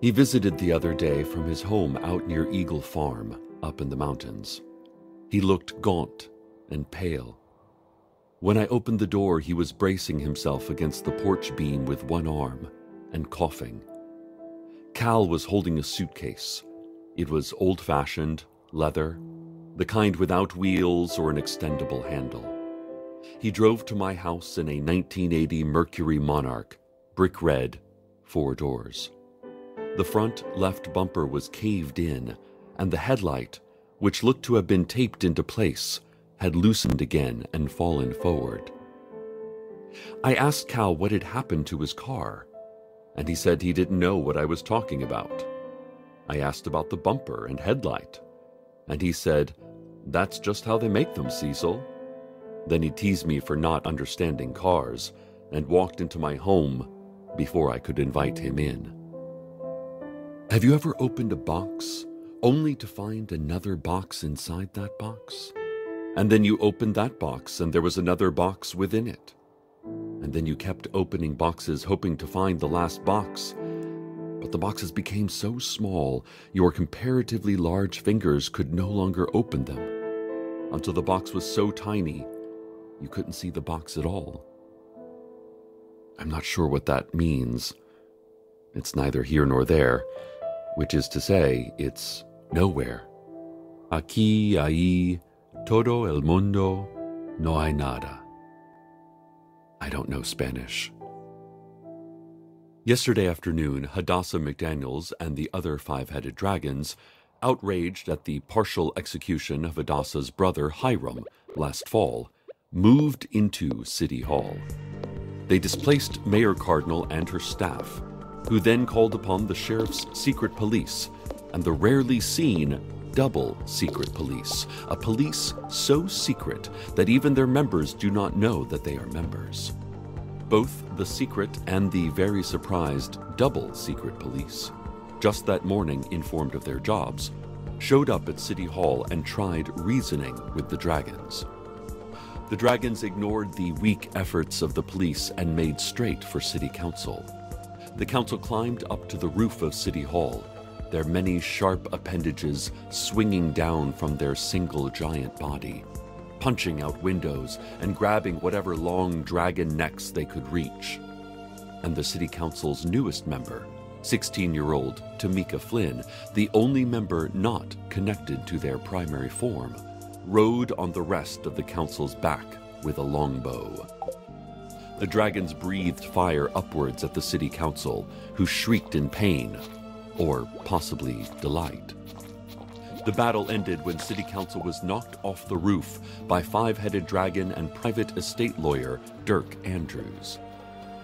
He visited the other day from his home out near Eagle Farm, up in the mountains. He looked gaunt and pale. When I opened the door, he was bracing himself against the porch beam with one arm and coughing. Cal was holding a suitcase. It was old-fashioned, leather, the kind without wheels or an extendable handle. He drove to my house in a 1980 Mercury Monarch, brick red, 4 doors. The front left bumper was caved in, and the headlight, which looked to have been taped into place, had loosened again and fallen forward. I asked Cal what had happened to his car, and he said he didn't know what I was talking about. I asked about the bumper and headlight, and he said, "That's just how they make them, Cecil." Then he teased me for not understanding cars and walked into my home before I could invite him in. Have you ever opened a box only to find another box inside that box? And then you opened that box and there was another box within it. And then you kept opening boxes hoping to find the last box, but the boxes became so small your comparatively large fingers could no longer open them, until the box was so tiny you couldn't see the box at all. I'm not sure what that means. It's neither here nor there, which is to say, it's nowhere. Aquí, ahí, todo el mundo, no hay nada. I don't know Spanish. Yesterday afternoon, Hadassah McDaniels and the other 5-headed dragons, outraged at the partial execution of Hadassah's brother Hiram last fall, moved into City Hall. They displaced Mayor Cardinal and her staff, who then called upon the sheriff's secret police and the rarely seen double secret police, a police so secret that even their members do not know that they are members. Both the secret and the very surprised double secret police, just that morning informed of their jobs, showed up at City Hall and tried reasoning with the dragons. The dragons ignored the weak efforts of the police and made straight for City Council. The council climbed up to the roof of City Hall, their many sharp appendages swinging down from their single giant body, punching out windows and grabbing whatever long dragon necks they could reach. And the City Council's newest member, 16-year-old Tamika Flynn, the only member not connected to their primary form, rode on the rest of the council's back with a longbow. The dragons breathed fire upwards at the City Council, who shrieked in pain, or possibly delight. The battle ended when City Council was knocked off the roof by 5-headed dragon and private estate lawyer Dirk Andrews.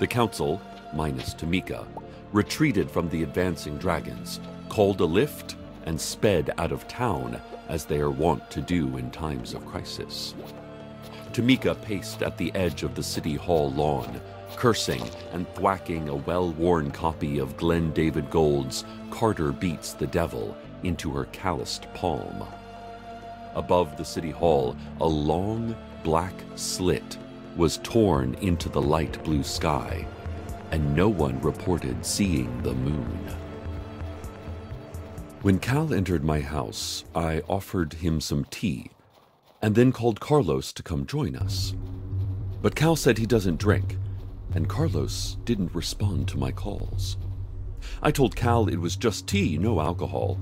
The council, minus Tamika, retreated from the advancing dragons, called a lift, and sped out of town, as they are wont to do in times of crisis. Tamika paced at the edge of the City Hall lawn, cursing and thwacking a well-worn copy of Glenn David Gould's Carter Beats the Devil into her calloused palm. Above the City Hall, a long, black slit was torn into the light blue sky, and no one reported seeing the moon. When Cal entered my house, I offered him some tea, and then called Carlos to come join us. But Cal said he doesn't drink, and Carlos didn't respond to my calls. I told Cal it was just tea, no alcohol,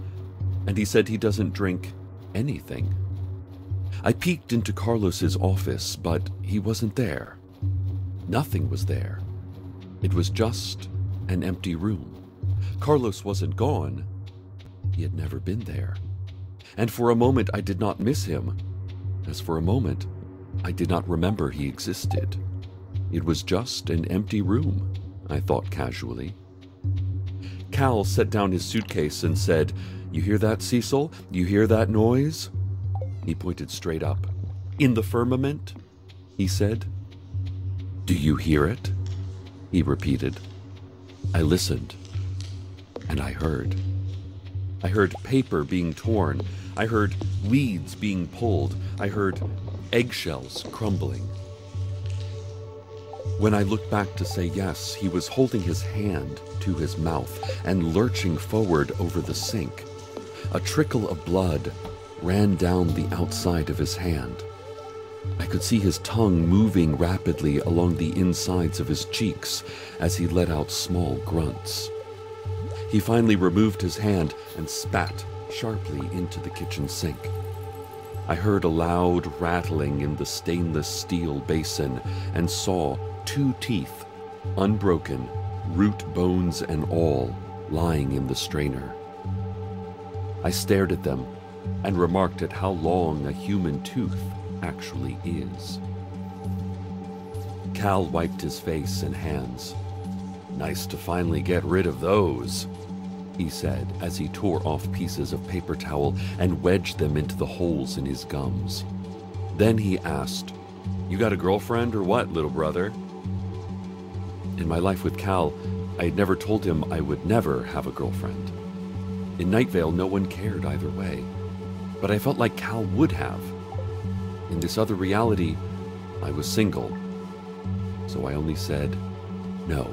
and he said he doesn't drink anything. I peeked into Carlos's office, but he wasn't there. Nothing was there. It was just an empty room. Carlos wasn't gone. He had never been there. And for a moment I did not miss him, as for a moment I did not remember he existed. It was just an empty room, I thought casually. Cal set down his suitcase and said, "You hear that, Cecil? You hear that noise?" He pointed straight up. "In the firmament?" he said. "Do you hear it?" he repeated. I listened, and I heard. I heard paper being torn. I heard weeds being pulled. I heard eggshells crumbling. When I looked back to say yes, he was holding his hand to his mouth and lurching forward over the sink. A trickle of blood ran down the outside of his hand. I could see his tongue moving rapidly along the insides of his cheeks as he let out small grunts. He finally removed his hand and spat sharply into the kitchen sink. I heard a loud rattling in the stainless steel basin and saw 2 teeth, unbroken, root bones and all, lying in the strainer. I stared at them and remarked at how long a human tooth actually is. Cal wiped his face and hands. "Nice to finally get rid of those," he said as he tore off pieces of paper towel and wedged them into the holes in his gums. Then he asked, "You got a girlfriend or what, little brother?" In my life with Cal, I had never told him I would never have a girlfriend. In Night Vale, no one cared either way, but I felt like Cal would have. In this other reality, I was single, so I only said no.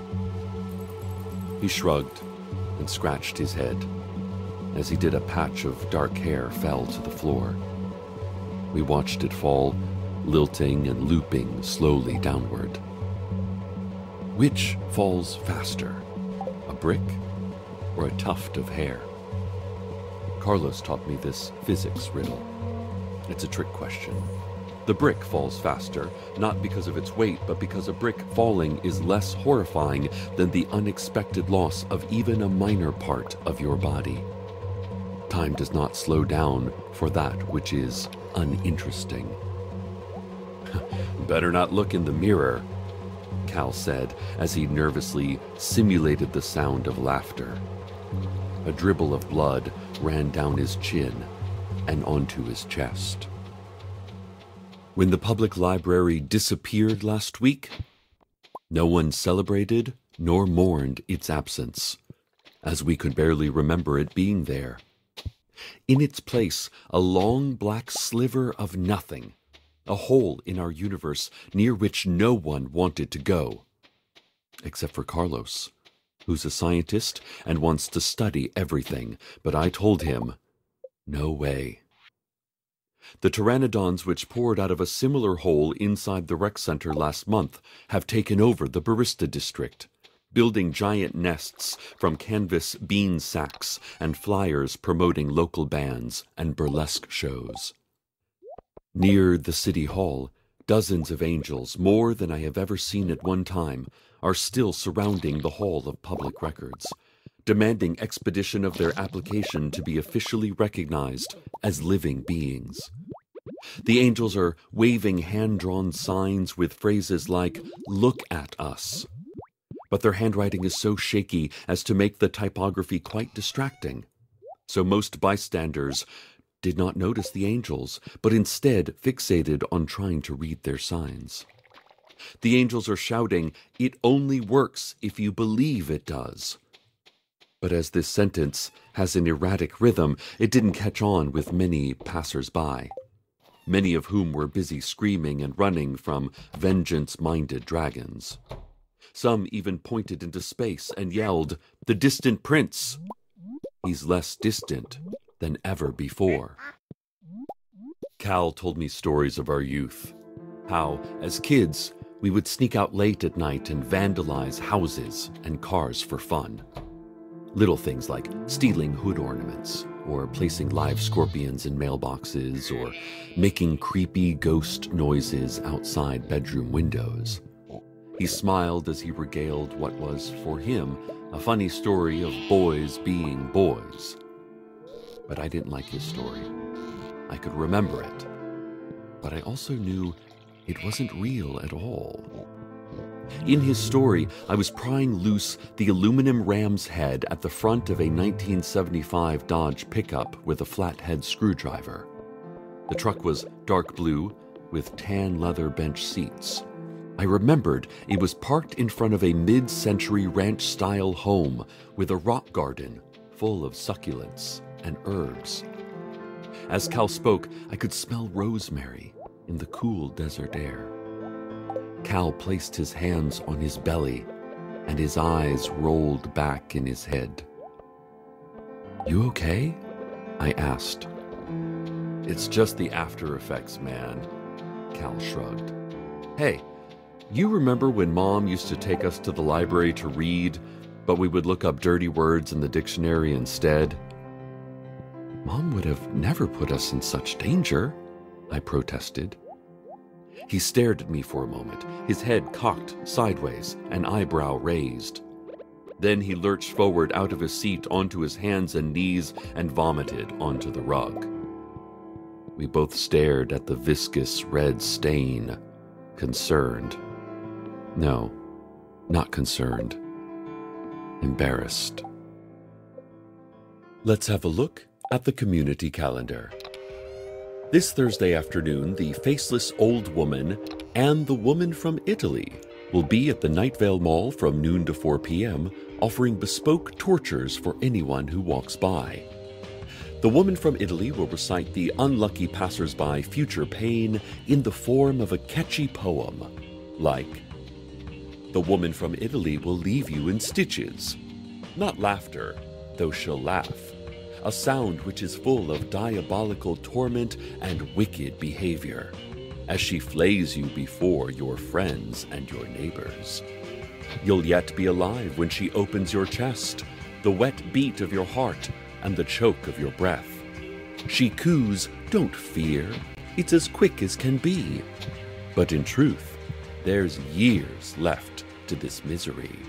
He shrugged and scratched his head. As he did, a patch of dark hair fell to the floor. We watched it fall, lilting and looping slowly downward. Which falls faster, a brick or a tuft of hair? Carlos taught me this physics riddle. It's a trick question. The brick falls faster, not because of its weight, but because a brick falling is less horrifying than the unexpected loss of even a minor part of your body. Time does not slow down for that which is uninteresting. "Better not look in the mirror," Cal said as he nervously simulated the sound of laughter. A dribble of blood ran down his chin and onto his chest. When the public library disappeared last week, no one celebrated nor mourned its absence, as we could barely remember it being there. In its place, a long black sliver of nothing, a hole in our universe near which no one wanted to go, except for Carlos, who's a scientist and wants to study everything, but I told him, no way. The pteranodons which poured out of a similar hole inside the rec center last month have taken over the barista district, building giant nests from canvas bean sacks and flyers promoting local bands and burlesque shows. Near the city hall, dozens of angels, more than I have ever seen at one time, are still surrounding the Hall of Public Records, demanding expedition of their application to be officially recognized as living beings. The angels are waving hand-drawn signs with phrases like, "Look at us." But their handwriting is so shaky as to make the typography quite distracting. So most bystanders did not notice the angels, but instead fixated on trying to read their signs. The angels are shouting, "It only works if you believe it does." But as this sentence has an erratic rhythm, it didn't catch on with many passers-by, many of whom were busy screaming and running from vengeance-minded dragons. Some even pointed into space and yelled, "The distant prince!" He's less distant than ever before. Cal told me stories of our youth, how, as kids, we would sneak out late at night and vandalize houses and cars for fun. Little things like stealing hood ornaments, or placing live scorpions in mailboxes, or making creepy ghost noises outside bedroom windows. He smiled as he regaled what was, for him, a funny story of boys being boys. But I didn't like his story. I could remember it, but I also knew it wasn't real at all. In his story, I was prying loose the aluminum ram's head at the front of a 1975 Dodge pickup with a flathead screwdriver. The truck was dark blue with tan leather bench seats. I remembered it was parked in front of a mid-century ranch-style home with a rock garden full of succulents and herbs. As Cal spoke, I could smell rosemary in the cool desert air. Cal placed his hands on his belly, and his eyes rolled back in his head. "You okay?" I asked. "It's just the after effects, man," Cal shrugged. "Hey, you remember when Mom used to take us to the library to read, but we would look up dirty words in the dictionary instead?" "Mom would have never put us in such danger," I protested. He stared at me for a moment, his head cocked sideways, an eyebrow raised. Then he lurched forward out of his seat onto his hands and knees and vomited onto the rug. We both stared at the viscous red stain, concerned. No, not concerned. Embarrassed. Let's have a look at the community calendar. This Thursday afternoon, the Faceless Old Woman and the Woman from Italy will be at the Night Vale Mall from noon to 4 p.m., offering bespoke tortures for anyone who walks by. The Woman from Italy will recite the unlucky passersby future pain in the form of a catchy poem, like, "The Woman from Italy will leave you in stitches. Not laughter, though she'll laugh. A sound which is full of diabolical torment and wicked behavior, as she flays you before your friends and your neighbors. You'll yet be alive when she opens your chest, the wet beat of your heart and the choke of your breath. She coos, 'Don't fear, it's as quick as can be.' But in truth, there's years left to this misery."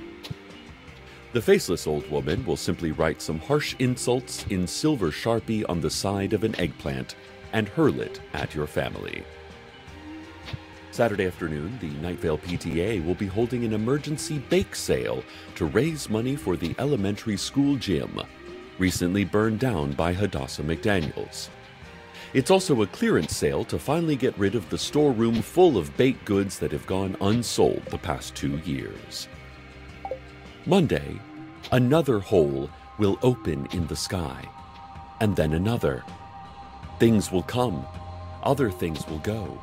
The Faceless Old Woman will simply write some harsh insults in silver Sharpie on the side of an eggplant and hurl it at your family. Saturday afternoon, the Night Vale PTA will be holding an emergency bake sale to raise money for the elementary school gym, recently burned down by Hadassah McDaniels. It's also a clearance sale to finally get rid of the storeroom full of baked goods that have gone unsold the past 2 years. Monday, another hole will open in the sky, and then another. Things will come, other things will go.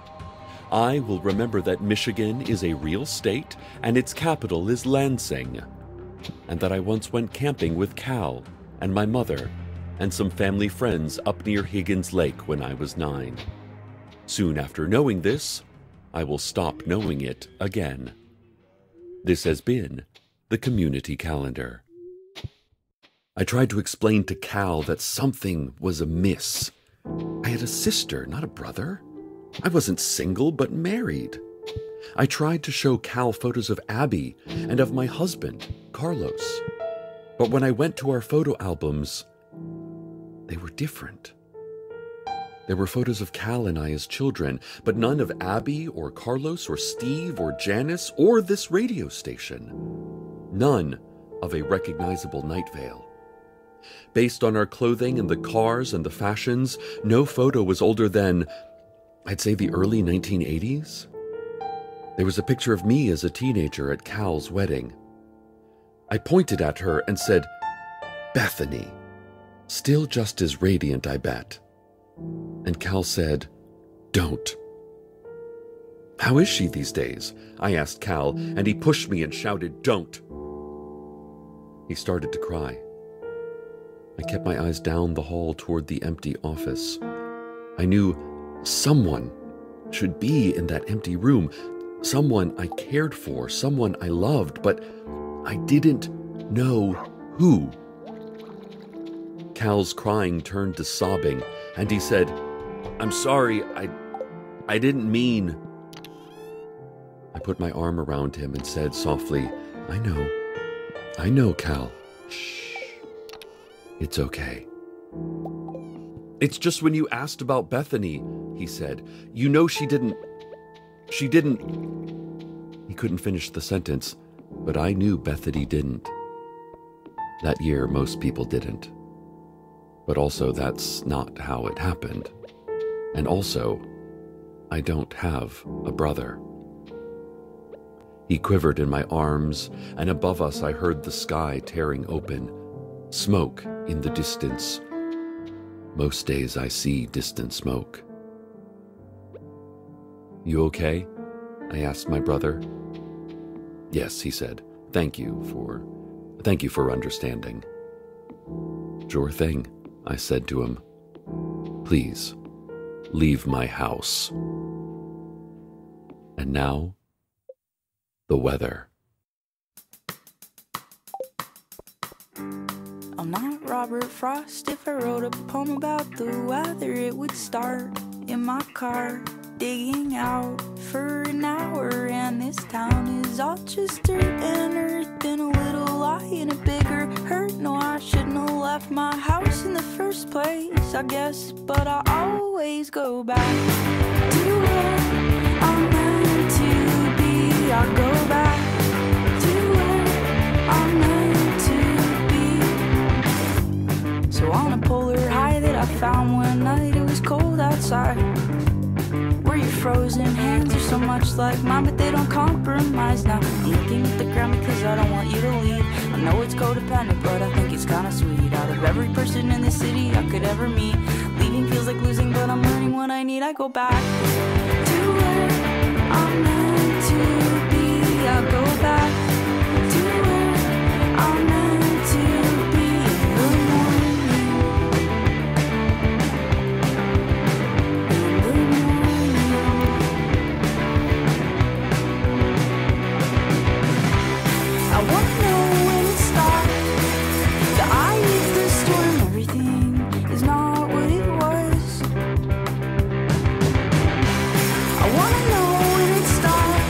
I will remember that Michigan is a real state and its capital is Lansing, and that I once went camping with Cal and my mother and some family friends up near Higgins Lake when I was 9. Soon after knowing this, I will stop knowing it again. This has been the community calendar. I tried to explain to Cal that something was amiss. I had a sister, not a brother. I wasn't single, but married. I tried to show Cal photos of Abby and of my husband, Carlos. But when I went to our photo albums, they were different. There were photos of Cal and I as children, but none of Abby or Carlos or Steve or Janice or this radio station. None of a recognizable Night Vale. Based on our clothing and the cars and the fashions, no photo was older than, I'd say, the early 1980s. There was a picture of me as a teenager at Cal's wedding. I pointed at her and said, "Bethany. Still just as radiant, I bet." And Cal said, "Don't." "How is she these days?" I asked Cal, and he pushed me and shouted, "Don't." He started to cry. I kept my eyes down the hall toward the empty office. I knew someone should be in that empty room, someone I cared for, someone I loved, but I didn't know who. Cal's crying turned to sobbing, and he said, "I'm sorry, I didn't mean." I put my arm around him and said softly, I know, Cal. Shh. It's okay." "It's just when you asked about Bethany," he said. "You know she didn't. He couldn't finish the sentence, but I knew Bethany didn't. That year, most people didn't. But also, that's not how it happened. And also, I don't have a brother." He quivered in my arms, and above us I heard the sky tearing open. Smoke in the distance. Most days I see distant smoke. "You okay?" I asked my brother. Yes, he said. Thank you for understanding. Sure thing, I said to him. Please, leave my house. And now, the weather. I'm not Robert Frost. If I wrote a poem about the weather, it would start in my car, digging out for an hour. And this town is all just dirt and earth and a little lie and a bigger hurt. No, I shouldn't have left my house in the first place, I guess. But I always go back to where I'm meant to be. I go back to where I'm meant to be. So on a polar high that I found one night, it was cold outside, where your frozen hands are so much like mine, but they don't compromise. Now I'm looking at the ground because I don't want you to leave. I know it's codependent, but I think it's kinda sweet. Out of every person in the city I could ever meet, leaving feels like losing, but I'm learning what I need. I go back to where I'm meant to be. I go back to where I'm meant to be in the morning. I wanna know when it starts. The eye is the storm. Everything is not what it was. I wanna know when it starts.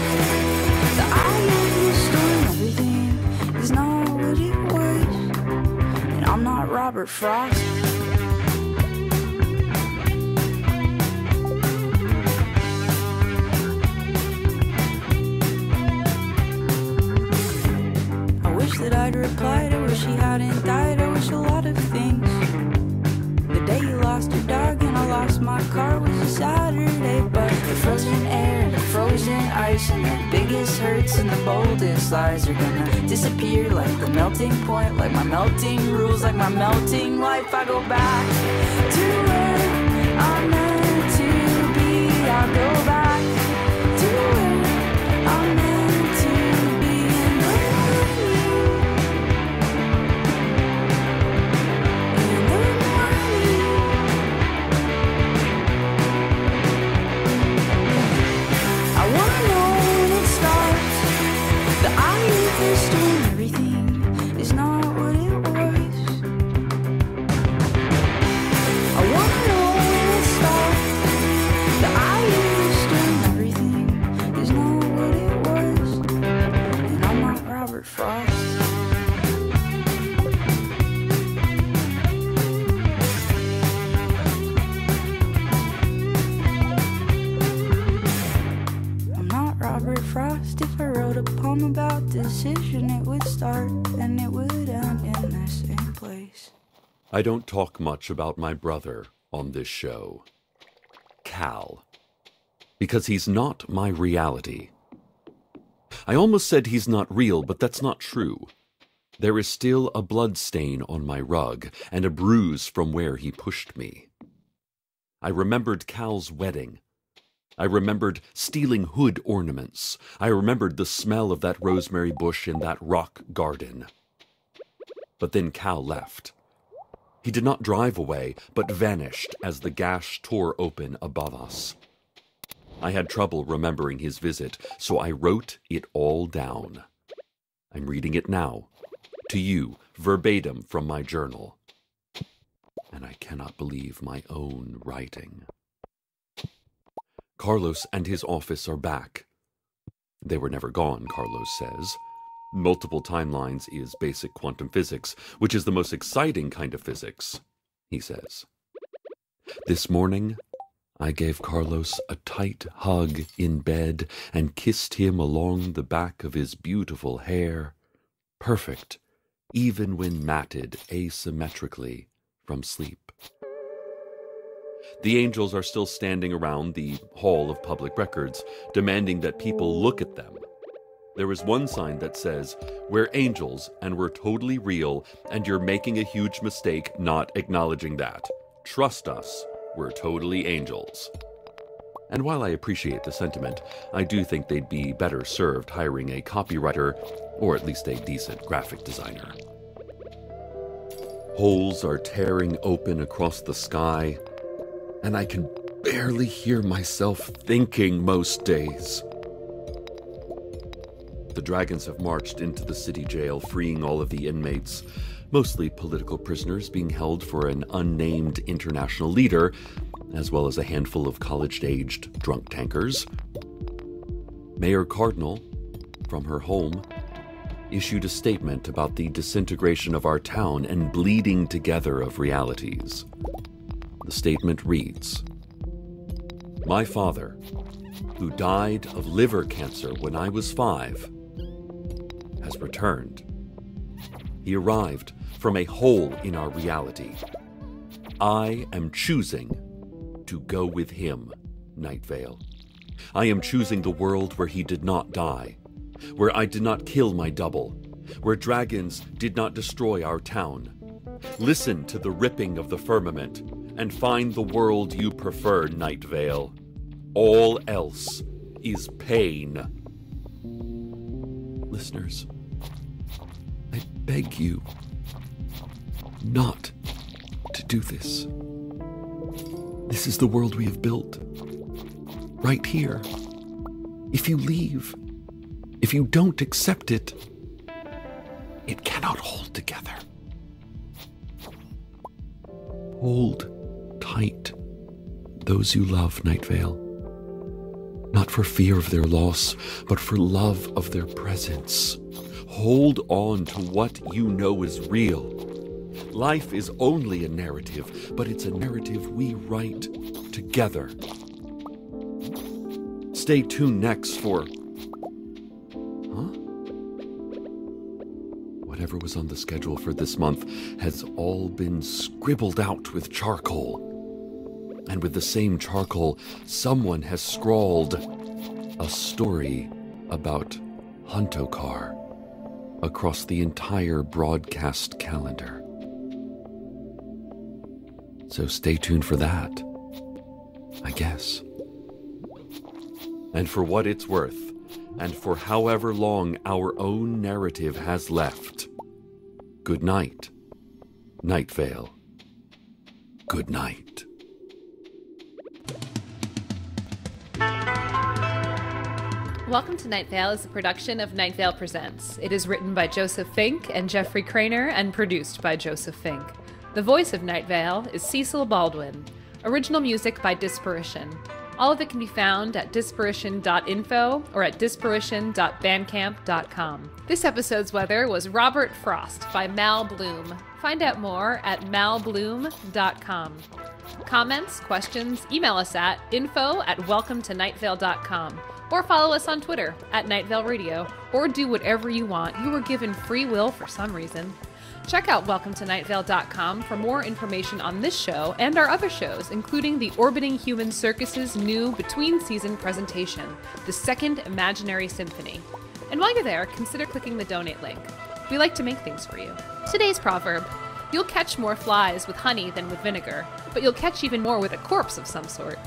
The eye is the storm. Everything is not what it was. And I'm not Robert Frost. That I'd replied, I wish he hadn't died, I wish a lot of things. The day you lost your dog and I lost my car was a Saturday, but the frozen air and the frozen ice and the biggest hurts and the boldest lies are gonna disappear like the melting point, like my melting rules, like my melting life. I go back to where I'm meant to be. I go back to where I'm meant to be. Everything is not what it was. I wanna know when it starts. The eye of the storm. Everything is not what it was. And I'm not Robert Frost. I'm not Robert Frost. If I wrote a poem about decision, it would start and it would end in the same place. I don't talk much about my brother on this show, Cal, because he's not my reality. I almost said he's not real, but that's not true. There is still a blood stain on my rug and a bruise from where he pushed me. I remembered Cal's wedding. I remembered stealing hood ornaments. I remembered the smell of that rosemary bush in that rock garden. But then Cal left. He did not drive away, but vanished as the gash tore open above us. I had trouble remembering his visit, so I wrote it all down. I'm reading it now, to you, verbatim from my journal. And I cannot believe my own writing. Carlos and his office are back. They were never gone, Carlos says. Multiple timelines is basic quantum physics, which is the most exciting kind of physics, he says. This morning, I gave Carlos a tight hug in bed and kissed him along the back of his beautiful hair, perfect, even when matted asymmetrically from sleep. The angels are still standing around the Hall of Public Records, demanding that people look at them. There is one sign that says, "We're angels and we're totally real, and you're making a huge mistake not acknowledging that. Trust us, we're totally angels." And while I appreciate the sentiment, I do think they'd be better served hiring a copywriter or at least a decent graphic designer. Holes are tearing open across the sky, and I can barely hear myself thinking most days. The dragons have marched into the city jail, freeing all of the inmates, mostly political prisoners being held for an unnamed international leader, as well as a handful of college-aged drunk tankers. Mayor Cardinal, from her home, issued a statement about the disintegration of our town and bleeding together of realities. The statement reads, "My father, who died of liver cancer when I was 5, has returned. He arrived from a hole in our reality. I am choosing to go with him, Night Vale. I am choosing the world where he did not die, where I did not kill my double, where dragons did not destroy our town. Listen to the ripping of the firmament and find the world you prefer, Night Vale. All else is pain." Listeners, I beg you not to do this. This is the world we have built, right here. If you leave, if you don't accept it, it cannot hold together. Hold tight those you love, Night Vale. Not for fear of their loss, but for love of their presence. Hold on to what you know is real. Life is only a narrative, but it's a narrative we write together. Stay tuned next for... Whatever was on the schedule for this month has all been scribbled out with charcoal. And with the same charcoal, someone has scrawled a story about Huntokar across the entire broadcast calendar. So stay tuned for that, I guess. And for what it's worth, and for however long our own narrative has left, good night, Night Vale. Good night. Welcome to Night Vale is a production of Night Vale Presents. It is written by Joseph Fink and Jeffrey Craner and produced by Joseph Fink. The voice of Night Vale is Cecil Baldwin. Original music by Disparition. All of it can be found at disparition.info or at disparition.bandcamp.com. This episode's weather was Robert Frost by Mal Bloom. Find out more at malbloom.com. Comments, questions, email us at info@welcometonightvale.com. Or follow us on Twitter at Night Vale Radio, or do whatever you want. You were given free will for some reason. Check out welcometonightvale.com for more information on this show and our other shows, including the Orbiting Human Circus's new between-season presentation, The Second Imaginary Symphony. And while you're there, consider clicking the donate link. We like to make things for you. Today's proverb: you'll catch more flies with honey than with vinegar, but you'll catch even more with a corpse of some sort.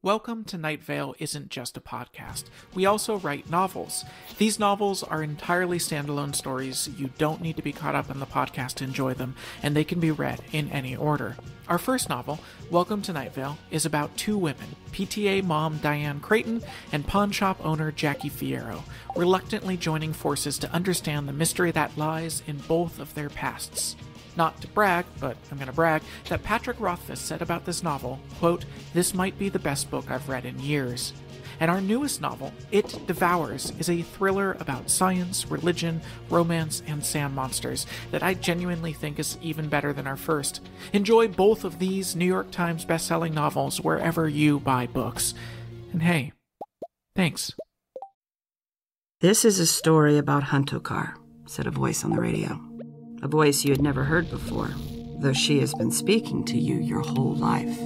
Welcome to Night Vale isn't just a podcast. We also write novels. These novels are entirely standalone stories. You don't need to be caught up in the podcast to enjoy them, and they can be read in any order. Our first novel, Welcome to Night Vale, is about two women, PTA mom Diane Creighton and pawn shop owner Jackie Fierro, reluctantly joining forces to understand the mystery that lies in both of their pasts. Not to brag, but I'm going to brag, that Patrick Rothfuss said about this novel, quote, "This might be the best book I've read in years." And our newest novel, It Devours, is a thriller about science, religion, romance, and sand monsters that I genuinely think is even better than our first. Enjoy both of these New York Times best-selling novels wherever you buy books. And hey, thanks. "This is a story about Huntokar," said a voice on the radio. A voice you had never heard before, though she has been speaking to you your whole life.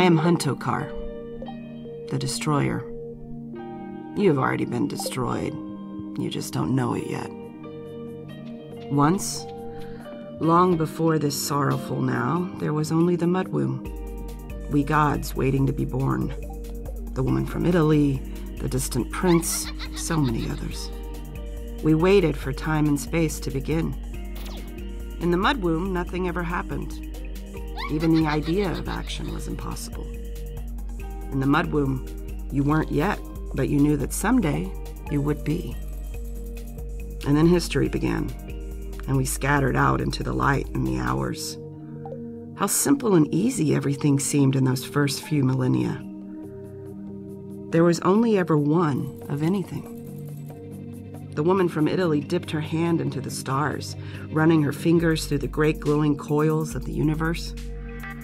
I am Huntokar, the Destroyer. You have already been destroyed. You just don't know it yet. Once, long before this sorrowful now, there was only the Mudwomb. We gods waiting to be born. The woman from Italy, the distant prince, so many others. We waited for time and space to begin. In the Mudwomb, nothing ever happened. Even the idea of action was impossible. In the Mudwomb, you weren't yet, but you knew that someday you would be. And then history began, and we scattered out into the light and the hours. How simple and easy everything seemed in those first few millennia. There was only ever one of anything. The woman from Italy dipped her hand into the stars, running her fingers through the great glowing coils of the universe.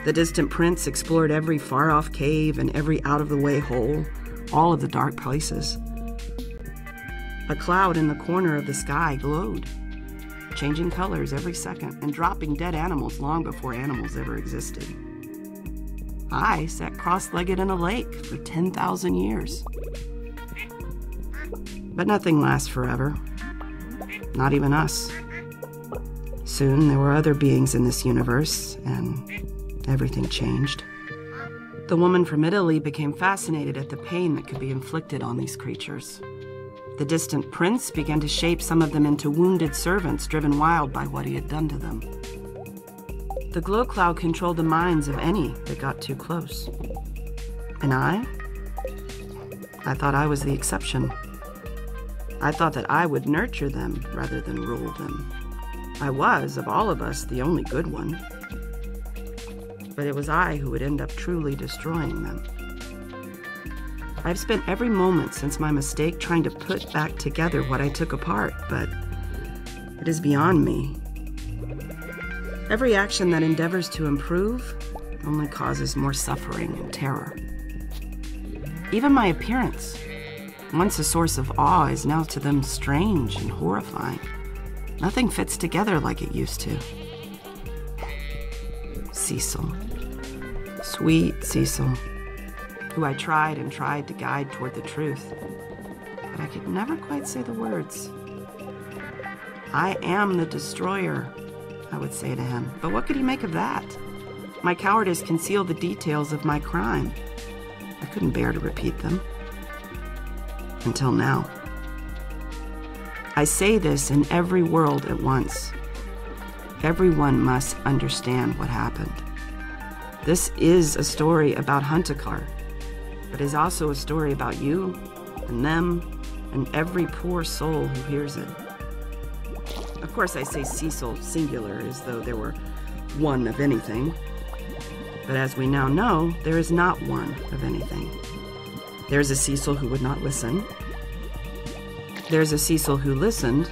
The distant prince explored every far-off cave and every out-of-the-way hole, all of the dark places. A cloud in the corner of the sky glowed, changing colors every second and dropping dead animals long before animals ever existed. I sat cross-legged in a lake for 10,000 years. But nothing lasts forever. Not even us. Soon there were other beings in this universe, and everything changed. The woman from Italy became fascinated at the pain that could be inflicted on these creatures. The distant prince began to shape some of them into wounded servants driven wild by what he had done to them. The glow cloud controlled the minds of any that got too close. And I thought I was the exception. I thought that I would nurture them rather than rule them. I was, of all of us, the only good one. But it was I who would end up truly destroying them. I've spent every moment since my mistake trying to put back together what I took apart, but it is beyond me. Every action that endeavors to improve only causes more suffering and terror. Even my appearance, once a source of awe, is now to them strange and horrifying. Nothing fits together like it used to. Cecil. Sweet Cecil, who I tried and tried to guide toward the truth, but I could never quite say the words. I am the Destroyer, I would say to him, but what could he make of that? My cowardice concealed the details of my crime. I couldn't bear to repeat them. Until now. I say this in every world at once. Everyone must understand what happened. This is a story about Huntokar, but is also a story about you and them and every poor soul who hears it. Of course, I say Cecil singular as though there were one of anything. But as we now know, there is not one of anything. There's a Cecil who would not listen. There's a Cecil who listened,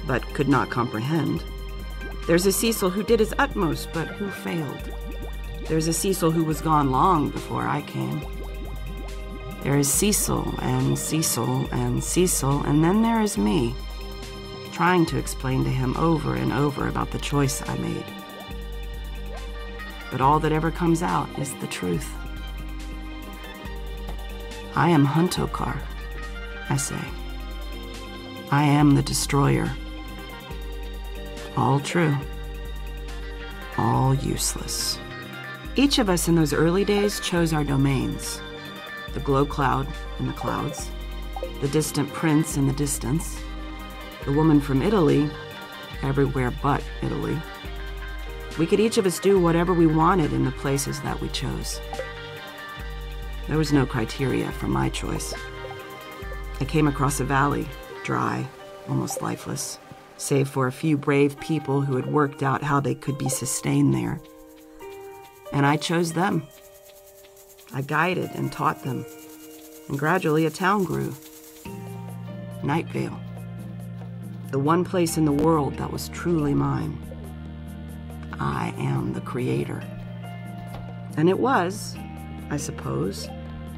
but could not comprehend. There's a Cecil who did his utmost, but who failed. There's a Cecil who was gone long before I came. There is Cecil and Cecil and Cecil, and then there is me, trying to explain to him over and over about the choice I made. But all that ever comes out is the truth. I am Huntokar, I say. I am the Destroyer. All true. All useless. Each of us in those early days chose our domains. The glow cloud in the clouds, the distant prince in the distance, the woman from Italy, everywhere but Italy. We could each of us do whatever we wanted in the places that we chose. There was no criteria for my choice. I came across a valley, dry, almost lifeless, save for a few brave people who had worked out how they could be sustained there. And I chose them. I guided and taught them, and gradually a town grew. Night Vale. The one place in the world that was truly mine. I am the creator. And it was, I suppose,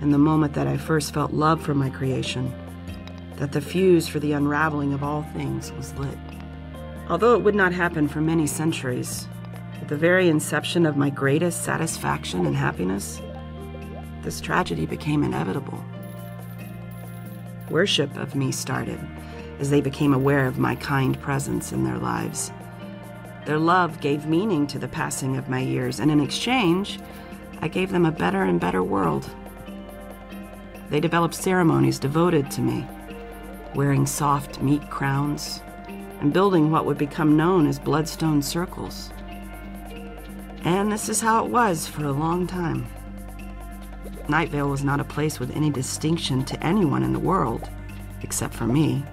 in the moment that I first felt love for my creation, that the fuse for the unraveling of all things was lit. Although it would not happen for many centuries, at the very inception of my greatest satisfaction and happiness, this tragedy became inevitable. Worship of me started as they became aware of my kind presence in their lives. Their love gave meaning to the passing of my years, and in exchange, I gave them a better and better world. They developed ceremonies devoted to me, wearing soft meat crowns and building what would become known as bloodstone circles. And this is how it was for a long time. Night Vale was not a place with any distinction to anyone in the world, except for me,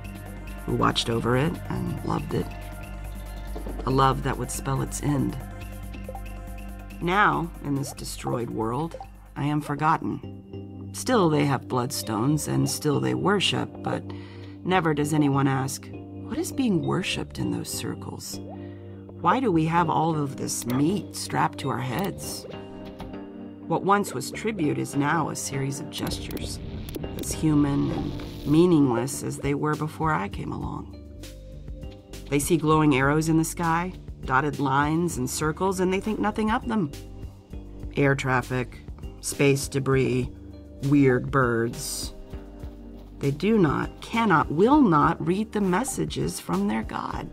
who watched over it and loved it. A love that would spell its end. Now, in this destroyed world, I am forgotten. Still they have bloodstones, and still they worship, but never does anyone ask, what is being worshipped in those circles? Why do we have all of this meat strapped to our heads? What once was tribute is now a series of gestures, as human and meaningless as they were before I came along. They see glowing arrows in the sky, dotted lines and circles, and they think nothing of them. Air traffic, space debris, weird birds. They do not, cannot, will not read the messages from their God.